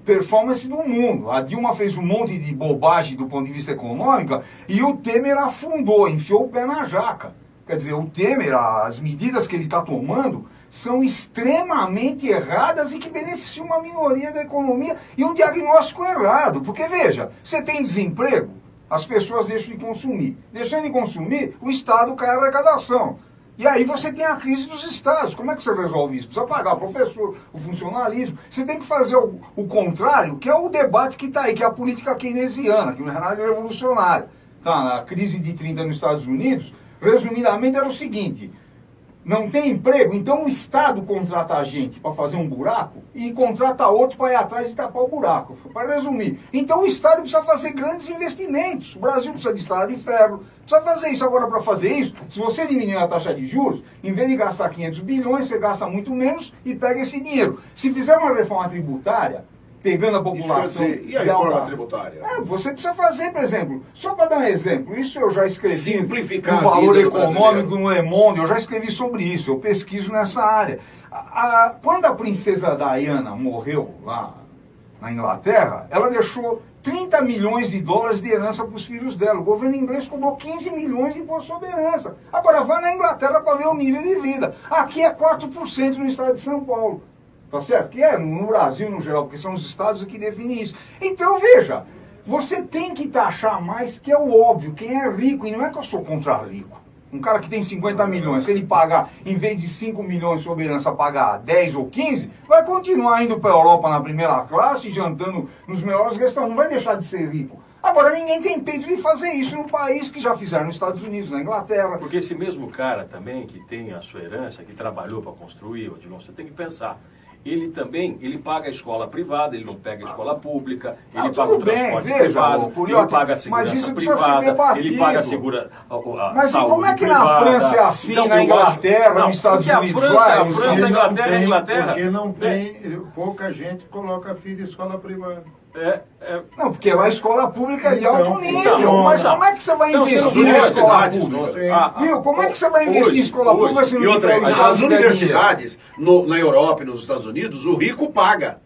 performances do mundo. A Dilma fez um monte de bobagem do ponto de vista econômico e o Temer afundou, enfiou o pé na jaca. Quer dizer, o Temer, as medidas que ele está tomando são extremamente erradas e que beneficiam uma minoria da economia e um diagnóstico errado. Porque, veja, você tem desemprego, as pessoas deixam de consumir. Deixando de consumir, o Estado cai a arrecadação. E aí você tem a crise dos estados. Como é que você resolve isso? Precisa pagar o professor, o funcionalismo. Você tem que fazer o contrário, que é o debate que está aí, que é a política keynesiana, que na verdade é revolucionária. Tá, a crise de 30 nos Estados Unidos, resumidamente, era o seguinte: não tem emprego, então o Estado contrata a gente para fazer um buraco e contrata outro para ir atrás e tapar o buraco. Para resumir, então o Estado precisa fazer grandes investimentos. O Brasil precisa de estrada de ferro, precisa fazer isso. Agora, para fazer isso, se você diminuir a taxa de juros, em vez de gastar 500 bilhões, você gasta muito menos e pega esse dinheiro. Se fizer uma reforma tributária, pegando a população... E a reforma tributária? Você precisa fazer, por exemplo, só para dar um exemplo, isso eu já escrevi Simplificar no Valor Econômico, no Le Monde, eu já escrevi sobre isso, eu pesquiso nessa área. Quando a princesa Diana morreu lá na Inglaterra, ela deixou 30 milhões de dólares de herança para os filhos dela. O governo inglês cobrou 15 milhões de imposto sobre herança. Agora, vai na Inglaterra para ver o nível de vida. Aqui é 4% no estado de São Paulo. Tá certo? Que é no Brasil, no geral, porque são os estados que definem isso. Então, veja, você tem que taxar mais, que é o óbvio, quem é rico, e não é que eu sou contra rico. Um cara que tem 50 milhões, se ele pagar, em vez de 5 milhões de herança, pagar 10 ou 15, vai continuar indo para a Europa na primeira classe, jantando nos melhores restaurantes, não vai deixar de ser rico. Agora, ninguém tem peito de fazer isso no país que já fizeram nos Estados Unidos, na Inglaterra. Porque esse mesmo cara também, que tem a sua herança, que trabalhou para construir, Odilon, você tem que pensar. Ele também, ele paga a escola privada, ele não pega a escola pública, ele paga o transporte privado, ele paga a segurança privada, ele paga a segurança Mas como é que na França é assim, então, na Inglaterra, nos Estados Unidos? A França, a Inglaterra, porque não tem, pouca gente coloca filho em escola privada. Não, porque lá a escola pública é de alto nível. Mas como é que você vai investir na escola pública? Viu? Como é que você vai investir em escola pública se não tem as universidades na Europa e nos Estados Unidos, o rico paga.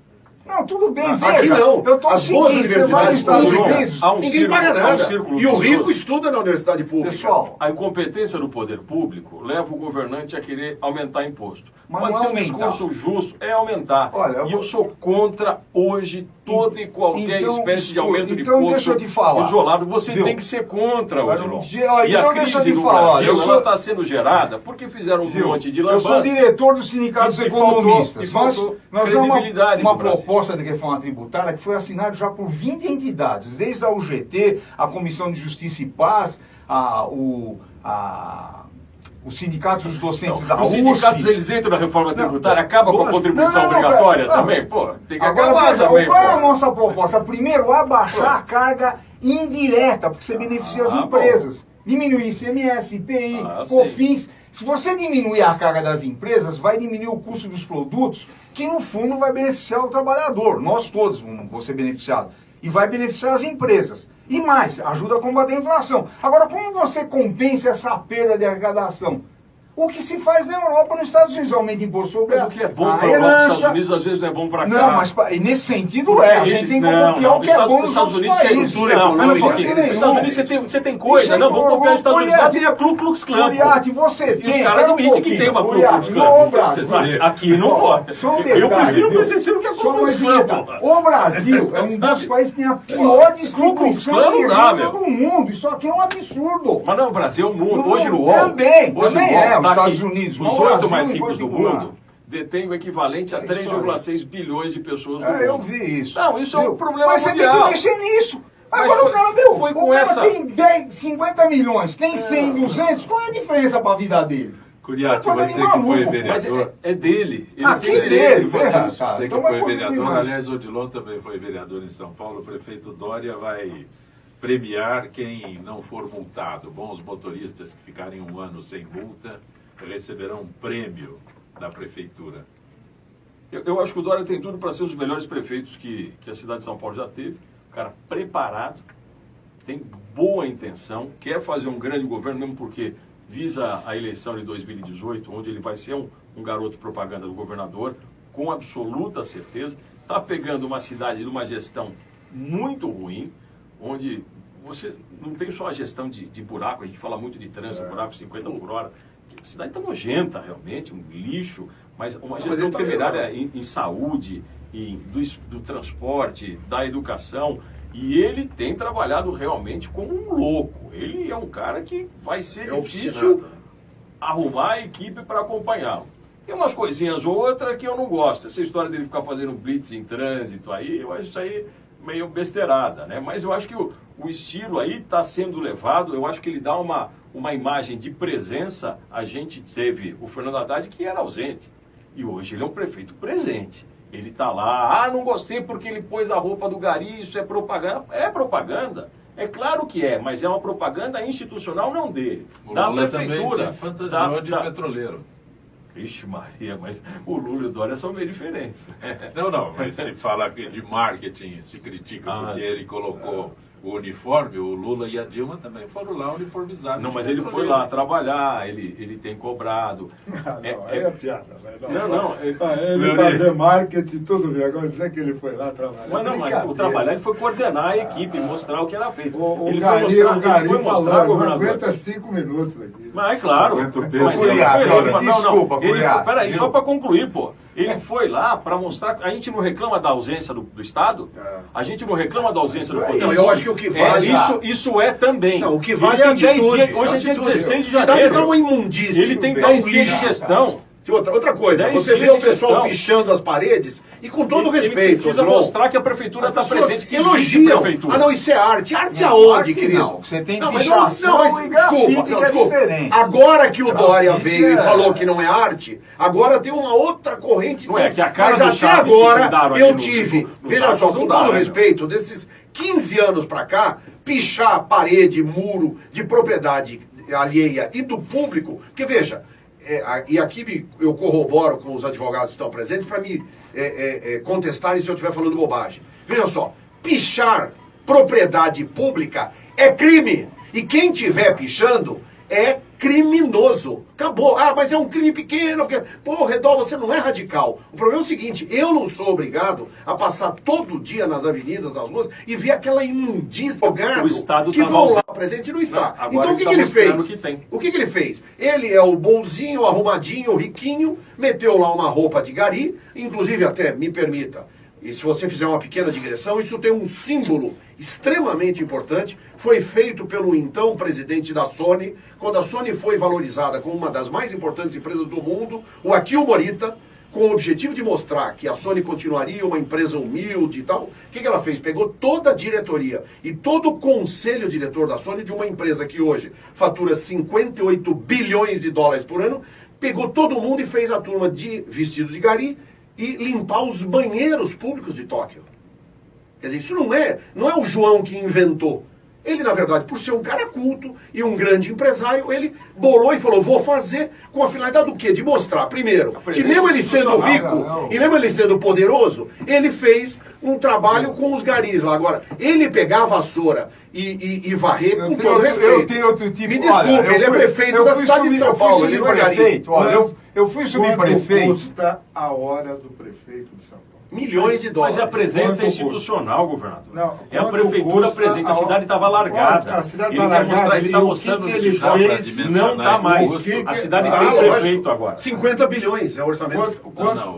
Não, tudo bem, veja. Aqui não. As boas universidades públicas, ninguém paga nada. E o rico estuda na universidade pública. Pessoal, a incompetência do poder público leva o governante a querer aumentar imposto. Mas pode ser um discurso justo, é aumentar. Olha, eu sou contra hoje toda e qualquer espécie de aumento de imposto deixa eu te falar. Isolado. Você tem que ser contra, Odilon. E a crise do Brasil, ela está sendo gerada porque fizeram um monte de lambanças. Eu sou diretor dos sindicatos economistas. Nós temos uma proposta de reforma tributária que foi assinada já por 20 entidades, desde a UGT, a Comissão de Justiça e Paz, os sindicatos dos docentes da USP. Os sindicatos, eles entram na reforma tributária, acabam com a contribuição obrigatória também? Pô, tem que acabar também. Qual é a nossa proposta? Primeiro, abaixar a carga indireta, porque você beneficia as empresas. Diminuir ICMS, IPI, COFINS. Se você diminuir a carga das empresas, vai diminuir o custo dos produtos, que no fundo vai beneficiar o trabalhador. Nós todos vamos ser beneficiados. E vai beneficiar as empresas. E mais, ajuda a combater a inflação. Agora, como você compensa essa perda de arrecadação? O que se faz na Europa, nos Estados Unidos, aumenta imposto sobre o que é bom para os Estados Unidos, às vezes não é bom para cá. Não, mas nesse sentido a gente tem que copiar o que é bom nos Estados Unidos. Nos Estados Unidos você tem coisa, não, vamos copiar os Estados Unidos. Lá tem a Ku Klux Klan. Você tem. Os caras admitem que tem uma Ku Klux Klan. Aqui não pode. Eu prefiro o PCC do que a Ku Klux Klan. O Brasil é um dos países que tem a pior distribuição de renda do mundo. Isso aqui é um absurdo. Mas não, o Brasil é o mundo. Hoje no UOL. Também é. Os Estados Unidos, os 8 mais ricos do mundo detêm o equivalente a 3,6 bilhões de pessoas no mundo. Eu vi isso. Não, isso é um problema mundial. Mas você tem que mexer nisso. Agora o cara, foi o com cara essa... tem 10, 50 milhões, tem 100, 200, qual é a diferença para a vida dele? Curiati, você que foi vereador... Mas é dele. Ele tem dele, cara. Você que foi vereador, aliás, Odilon também foi vereador em São Paulo, o prefeito Dória vai premiar quem não for multado. Bons motoristas que ficarem 1 ano sem multa receberão um prêmio da prefeitura. Eu acho que o Dória tem tudo para ser um dos melhores prefeitos que a cidade de São Paulo já teve. Um cara preparado, tem boa intenção, quer fazer um grande governo, mesmo porque visa a eleição de 2018, onde ele vai ser um garoto propaganda do governador, com absoluta certeza. Está pegando uma cidade de uma gestão muito ruim, onde você não tem só a gestão de buraco, a gente fala muito de trânsito, buraco 50 por hora. A cidade está nojenta, realmente, um lixo, mas uma gestão temerária em saúde, do transporte, da educação. E ele tem trabalhado realmente como um louco. Ele é um cara que vai ser difícil arrumar a equipe para acompanhá-lo. Tem umas coisinhas ou outras que eu não gosto. Essa história dele ficar fazendo blitz em trânsito aí, eu acho isso aí meio besteirada, né? Mas eu acho que o estilo aí está sendo levado, eu acho que ele dá uma imagem de presença. A gente teve o Fernando Haddad, que era ausente, e hoje ele é um prefeito presente. Ele está lá, não gostei porque ele pôs a roupa do Gari, isso é propaganda. É propaganda, é claro que é, mas é uma propaganda institucional, não dele. O da Lula prefeitura, também se fantasiou de petroleiro. Vixe Maria, mas o Lula e o Dória são meio diferentes. Não, mas se fala de marketing, se critica porque ele colocou o uniforme, o Lula e a Dilma também foram lá uniformizados. Não, mas ele foi lá trabalhar, ele tem cobrado. Aí é piada. Não. Ele fazer marketing, tudo bem. Agora dizer que ele foi lá trabalhar. Mas o trabalhar, ele foi coordenar a equipe, mostrar o que era feito. O Gari falou, não aguenta 5 minutos aqui. Mas é claro. Desculpa, Curiati. Peraí, só para concluir, pô. Ele foi lá para mostrar. A gente não reclama da ausência do Estado? A gente não reclama da ausência do poder? Eu acho que o que vale. Isso é também. Não, o que vale é a atitude. Hoje é dia 16 de janeiro. A cidade janeiro. está uma imundícia. Ele tem 10 dias de gestão. Outra coisa, você vê o pessoal pichando as paredes e com todo respeito. Ele precisa mostrar que a prefeitura está presente. Que elogiam. Não, isso é arte. Arte aonde, querido? Não, você tem pichação e grafite que é diferente. Agora que o Dória veio e falou que não é arte, agora tem uma outra corrente. Não é que a cara mas do até Chaves agora eu tive, veja só, com todo né? respeito, desses 15 anos pra cá, pichar parede, muro de propriedade alheia e do público, porque veja, e aqui eu corroboro com os advogados que estão presentes para me contestarem se eu estiver falando bobagem. Veja só, pichar propriedade pública é crime. E quem estiver pichando é criminoso. Acabou. Mas é um crime pequeno. Pô, Redol, você não é radical. O problema é o seguinte, eu não sou obrigado a passar todo dia nas avenidas, nas ruas, e ver aquela imundícia que vão lá presente e não está. Não, então o que ele fez? O que ele fez? Ele é o bonzinho, arrumadinho, riquinho, meteu lá uma roupa de Gari, inclusive até, me permita, e se você fizer uma pequena digressão, isso tem um símbolo extremamente importante. Foi feito pelo então presidente da Sony, quando a Sony foi valorizada como uma das mais importantes empresas do mundo, o Akio Morita, com o objetivo de mostrar que a Sony continuaria uma empresa humilde e tal. O que ela fez? Pegou toda a diretoria e todo o conselho diretor da Sony, de uma empresa que hoje fatura 58 bilhões de dólares por ano, pegou todo mundo e fez a turma de vestido de Gari e limpar os banheiros públicos de Tóquio. Quer dizer, isso não é o João que inventou. Ele, na verdade, por ser um cara culto e um grande empresário, ele bolou e falou, vou fazer com a finalidade do quê? De mostrar, primeiro, que mesmo ele sendo rico e mesmo ele sendo poderoso, ele fez um trabalho com os garis lá. Agora, ele pegar a vassoura e varrer com todo respeito. Eu tenho outro tipo. Me desculpe, ele é prefeito da cidade de São Paulo, ele não é gari. Eu fui subprefeito. Quanto custa a hora do prefeito de São Paulo? Milhões de dólares. Mas é a presença institucional, governador. Não, é a prefeitura presente. A cidade estava largada. A cidade está largada. Ele está mostrando que ele fez. Não está mais. A cidade tem prefeito agora. 50 bilhões é o orçamento.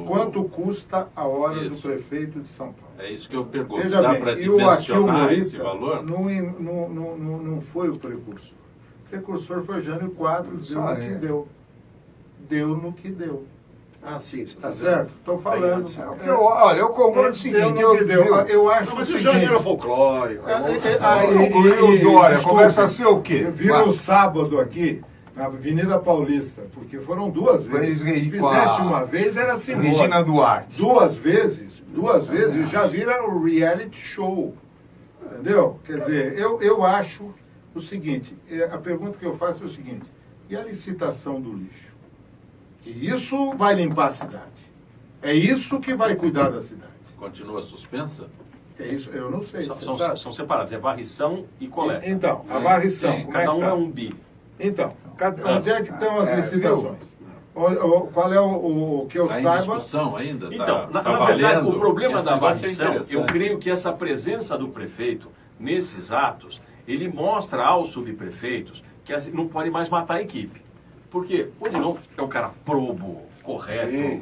Quanto custa a hora do prefeito de São Paulo? É isso que eu pergunto. Veja Dá bem, para e o Akio dimensionar esse Morita valor? não foi o precursor. O precursor foi Jânio Quadros, deu no que deu. Deu no que deu. Ah, sim, você Tá certo? Estou falando. Olha, eu concordo o seguinte, eu acho mas o o seguinte... janeiro é folclórico. O Dória, conversa a ser o quê? Eu vi no sábado aqui, na Avenida Paulista, porque foram duas vezes. Se fizesse uma vez, era simbólico. Regina Duarte. Duas vezes, já viraram reality show. Entendeu? Quer dizer, eu acho o seguinte, a pergunta que eu faço é o seguinte, e a licitação do lixo? Que isso vai limpar a cidade. É isso que vai cuidar da cidade. Continua suspensa? É isso, eu não sei. São separados, é varrição e coleta. Então, a varrição. Sim, cada um é um bi. Então, onde é que estão as licitações? Qual é o que eu saiba? Está em discussão ainda? Então, na verdade, o problema da varrição, eu creio que essa presença do prefeito nesses atos, ele mostra aos subprefeitos que não pode mais matar a equipe. Porque o Odilon é um cara probo, correto,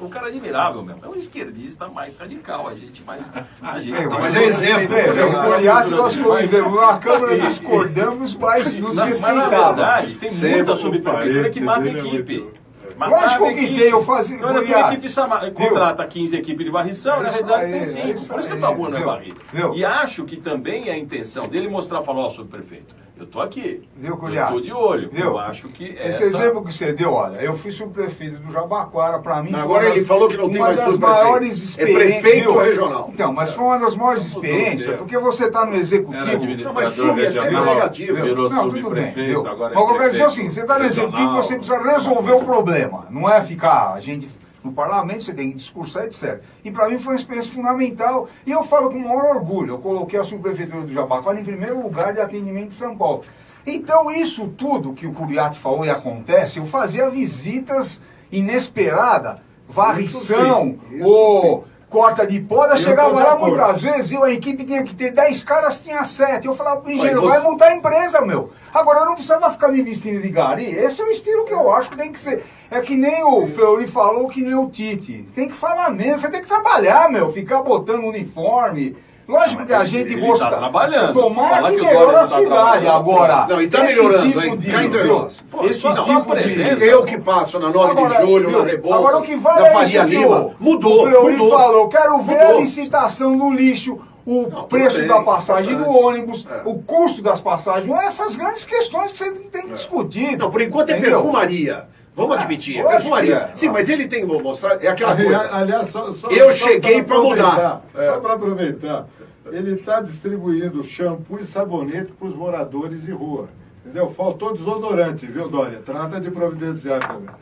um cara admirável mesmo. É um esquerdista mais radical, a gente mais... Mas é exemplo. O Curiato nós convivemos na Câmara, discordamos, mas nos respeitávamos. Mas na verdade, tem muita subprefeitura que mata a equipe. Lógico que tem, eu fazia... Então, a equipe contrata 15 equipes de varrição, na verdade tem 5. Por isso que a tua rua não é varrida. E acho que também é a intenção dele mostrar, falar, ó, subprefeito, eu tô aqui, eu tô de olho, eu acho que esse exemplo que você deu, olha, eu fui subprefeito do Jabaquara, para mim... Agora ele falou que não tem mais subprefeito. Uma das maiores experiências... É prefeito regional. Então, mas foi uma das maiores experiências, porque você está no executivo... Administrador regional, virou subprefeito, agora é prefeito. Mas eu quero dizer assim, você está no executivo, você precisa resolver o problema, não é ficar, a gente... No parlamento você tem que discursar, etc. E para mim foi uma experiência fundamental. E eu falo com o maior orgulho. Eu coloquei a subprefeitura do Jabaquara em primeiro lugar de atendimento de São Paulo. Então isso tudo que o Curiato falou e acontece, eu fazia visitas inesperadas, varrição, ou corta de poda, chegava lá muitas vezes, a equipe tinha que ter 10 caras, tinha 7. Eu falava pro engenheiro, vai multar a empresa, meu. Agora eu não precisava ficar me vestindo de gari. Esse é o estilo que eu acho que tem que ser. É que nem o Fleury falou, que nem o Tite. Tem que falar mesmo, você tem que trabalhar, meu. Ficar botando uniforme. Lógico que a gente gosta. Tá trabalhando. Tomara que melhore a cidade agora. Não, e tá melhorando, hein? Cá entre nós. Esse tipo de... Eu que passo na 9 de julho, na Rebouças, agora o que vale na é Faria isso Lima. que Mudou. O Fleury falou, quero ver a licitação do lixo, o preço da passagem do ônibus, o custo das passagens, essas grandes questões que você tem que discutir. Não, por enquanto é perfumaria. Vamos admitir, é perfumaria. Sim, mas ele tem, vou mostrar, é aquela coisa. Aliás, eu cheguei para mudar. Só para aproveitar, ele está distribuindo shampoo e sabonete para os moradores de rua. Entendeu? Faltou desodorante, viu, Dória? Trata de providenciar também.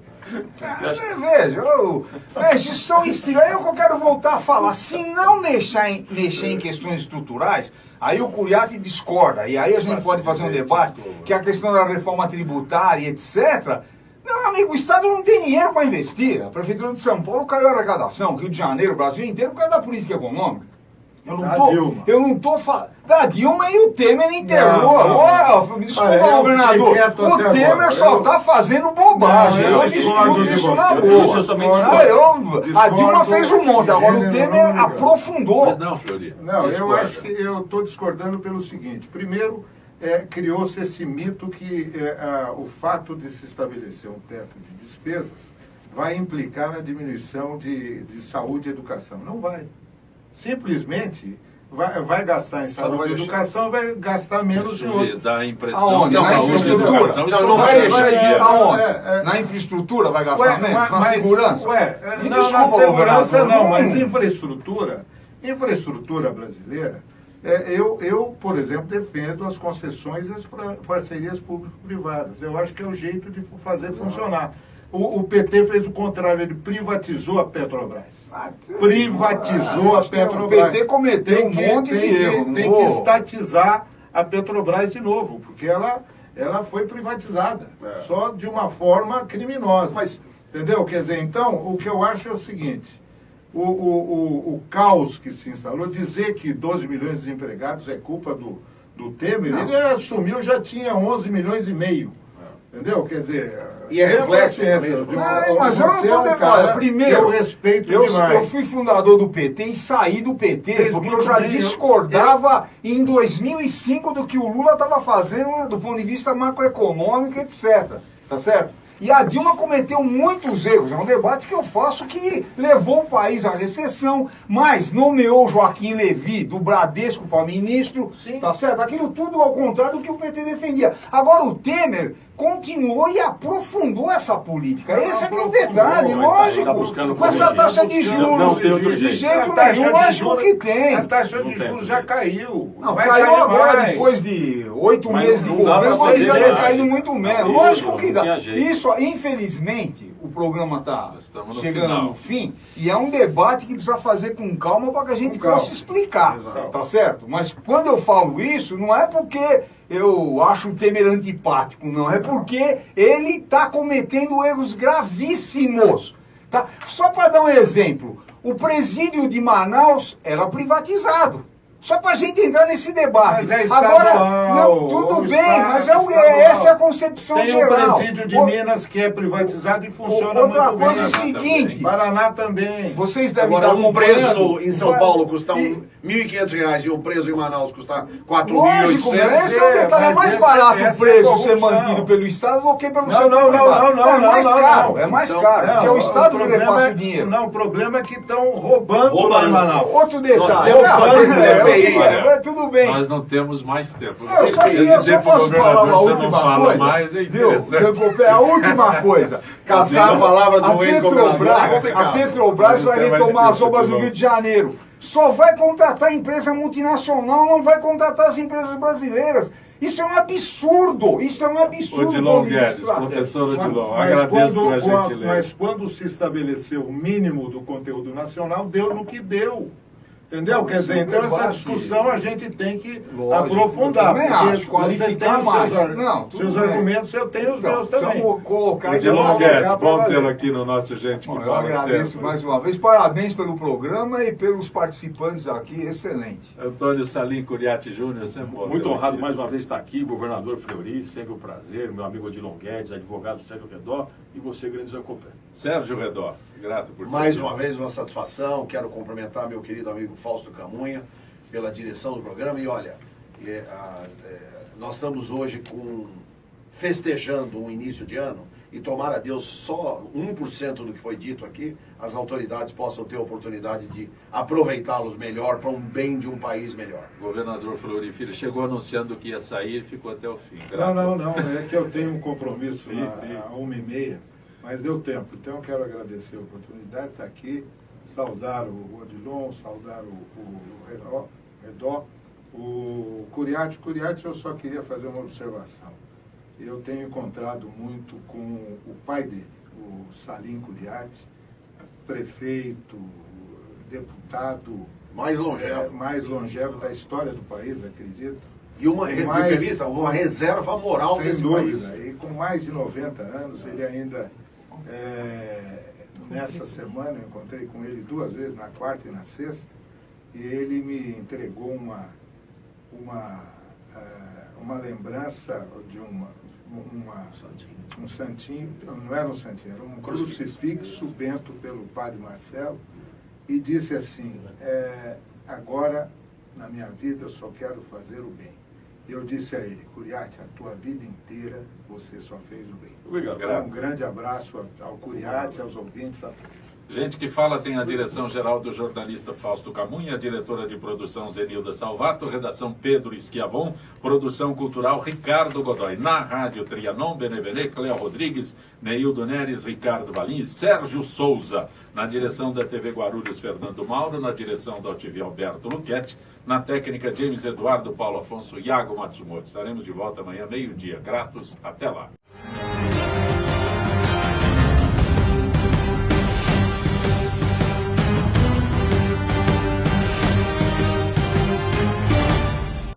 Veja, isso são estilos. Aí eu quero voltar a falar. Se não mexer em questões estruturais, aí o Curiato discorda. E aí a gente pode fazer um debate, que é a questão da reforma tributária, etc. Meu amigo, o Estado não tem dinheiro para investir. A Prefeitura de São Paulo caiu a arrecadação, Rio de Janeiro, o Brasil inteiro, por causa da política econômica. Eu não tô falando. Da Dilma e o Temer enterrou. Me desculpa, governador. O Temer só está fazendo bobagem. Eu discuto isso na boa. A Dilma fez um monte, agora o Temer aprofundou. Mas não, Fleury. Não, eu acho que eu estou discordando pelo seguinte. Primeiro, criou-se esse mito que o fato de se estabelecer um teto de despesas vai implicar na diminuição de saúde e educação. Não vai. Simplesmente vai gastar em saúde e educação, vai gastar menos em outro. Dá a impressão aonde? Na infraestrutura? Não vai deixar aonde? Na infraestrutura vai gastar menos? Na segurança? Não, na segurança não, mas infraestrutura brasileira, eu, por exemplo, defendo as concessões e as parcerias público-privadas. Eu acho que é o jeito de fazer funcionar. O PT fez o contrário, ele privatizou a Petrobras. Privatizou a Petrobras. O PT cometeu um monte de erro. Tem que estatizar a Petrobras de novo, porque ela foi privatizada, só de uma forma criminosa. Mas, entendeu? Quer dizer, então, o que eu acho é o seguinte, o caos que se instalou, dizer que 12 milhões de desempregados é culpa do Temer, ele assumiu, já tinha 11 milhões e meio. Entendeu? Quer dizer... E é reflexo. Mas eu não estou declarando. Primeiro, eu respeito demais. Eu fui fundador do PT e saí do PT, porque eu já discordava em 2005 do que o Lula estava fazendo do ponto de vista macroeconômico, etc. Tá certo? E a Dilma cometeu muitos erros. É um debate que eu faço que levou o país à recessão, mas nomeou Joaquim Levy do Bradesco para ministro, tá certo? Aquilo tudo ao contrário do que o PT defendia. Agora o Temer continuou e aprofundou essa política. Esse é que é o detalhe, lógico. Com essa taxa de juros, de jeito nenhum, lógico que tem. A taxa de juros já caiu. Não, caiu agora, depois de 8 meses de governo, mas já tem caído muito menos. Lógico que dá. Isso, infelizmente, o programa está chegando no fim, e é um debate que precisa fazer com calma para que a gente possa explicar, tá certo? Mas quando eu falo isso, não é porque eu acho o Temer antipático, não. É porque ele está cometendo erros gravíssimos. Tá? Só para dar um exemplo, o presídio de Manaus era privatizado. Só para a gente entrar nesse debate. Mas é agora, não, tudo bem, mas essa é a concepção geral. Tem o presídio de Minas que é privatizado e funciona muito bem. Outra coisa é o seguinte... Paraná também. Vocês devem agora, estar preso em São Paulo custa R$ 1.500 e um preso em Manaus custa R$ 4.800. Lógico, esse é o detalhe. É mais barato o preso ser mantido pelo Estado do que pelo setor privado. É mais caro, é mais caro. Porque o Estado que repassa o dinheiro. Não, o problema é que estão roubando lá em Manaus. Outro detalhe. Tudo bem. Nós não temos mais tempo. Eu só posso falar uma última coisa. A última coisa. Caçar a palavra do ex-governador. A Petrobras vai retomar as obras do Rio de Janeiro. Só vai contratar empresa multinacional, não vai contratar as empresas brasileiras. Isso é um absurdo. Isso é um absurdo. Odilon Guedes, professor Odilon, agradeço por a gentileza. Mas quando se estabeleceu o mínimo do conteúdo nacional, deu no que deu. Entendeu? Quer dizer, então essa discussão a gente tem que aprofundar. Porque você tem seus argumentos, eu tenho os meus também. Odilon Guedes, bom tê-lo aqui no nosso Gente que Eu agradeço mais uma vez. Parabéns pelo programa e pelos participantes aqui. Excelente. Antônio Salim Curiati Júnior, sempre bom. Muito honrado mais uma vez estar aqui, governador Fleury, sempre um prazer. Meu amigo Odilon Guedes, advogado Sérgio Redó e você, grande Zancopé. Sérgio Redó, grato por mais uma vez, uma satisfação. Quero cumprimentar meu querido amigo Fausto Camunha pela direção do programa. E olha, nós estamos hoje festejando um início de ano e tomara a Deus só 1% do que foi dito aqui, as autoridades possam ter a oportunidade de aproveitá-los melhor para um bem de um país melhor. Governador Fleury Filho chegou anunciando que ia sair e ficou até o fim. Não, é que eu tenho um compromisso às 1h30, mas deu tempo. Então eu quero agradecer a oportunidade de estar aqui, saudar o Odilon, saudar o Redó, o Curiati. Eu só queria fazer uma observação. Eu tenho encontrado muito com o pai dele, o Salim Curiati, prefeito, deputado mais longevo da história do país, acredito. E uma reserva moral desse país. Sem dúvida. E com mais de 90 anos, ele ainda... nessa semana eu encontrei com ele 2 vezes, na quarta e na sexta, e ele me entregou uma lembrança de um santinho, não era um santinho, era um crucifixo bento pelo padre Marcelo, e disse assim, agora na minha vida eu só quero fazer o bem. Eu disse a ele, Curiati, a tua vida inteira você só fez o bem. Obrigado. Um grande abraço ao Curiati, aos ouvintes, a todos. Gente que Fala tem a direção-geral do jornalista Fausto Camunha, a diretora de produção Zenilda Salvato, redação Pedro Schiavon, produção cultural Ricardo Godoy. Na Rádio Trianon, Benevelê, Cléo Rodrigues, Neildo Neres, Ricardo Valim e Sérgio Souza. Na direção da TV Guarulhos, Fernando Mauro, na direção da TV Alberto Luquete, na técnica James Eduardo, Paulo Afonso, Iago Matsumoto. Estaremos de volta amanhã, meio-dia. Gratos, até lá.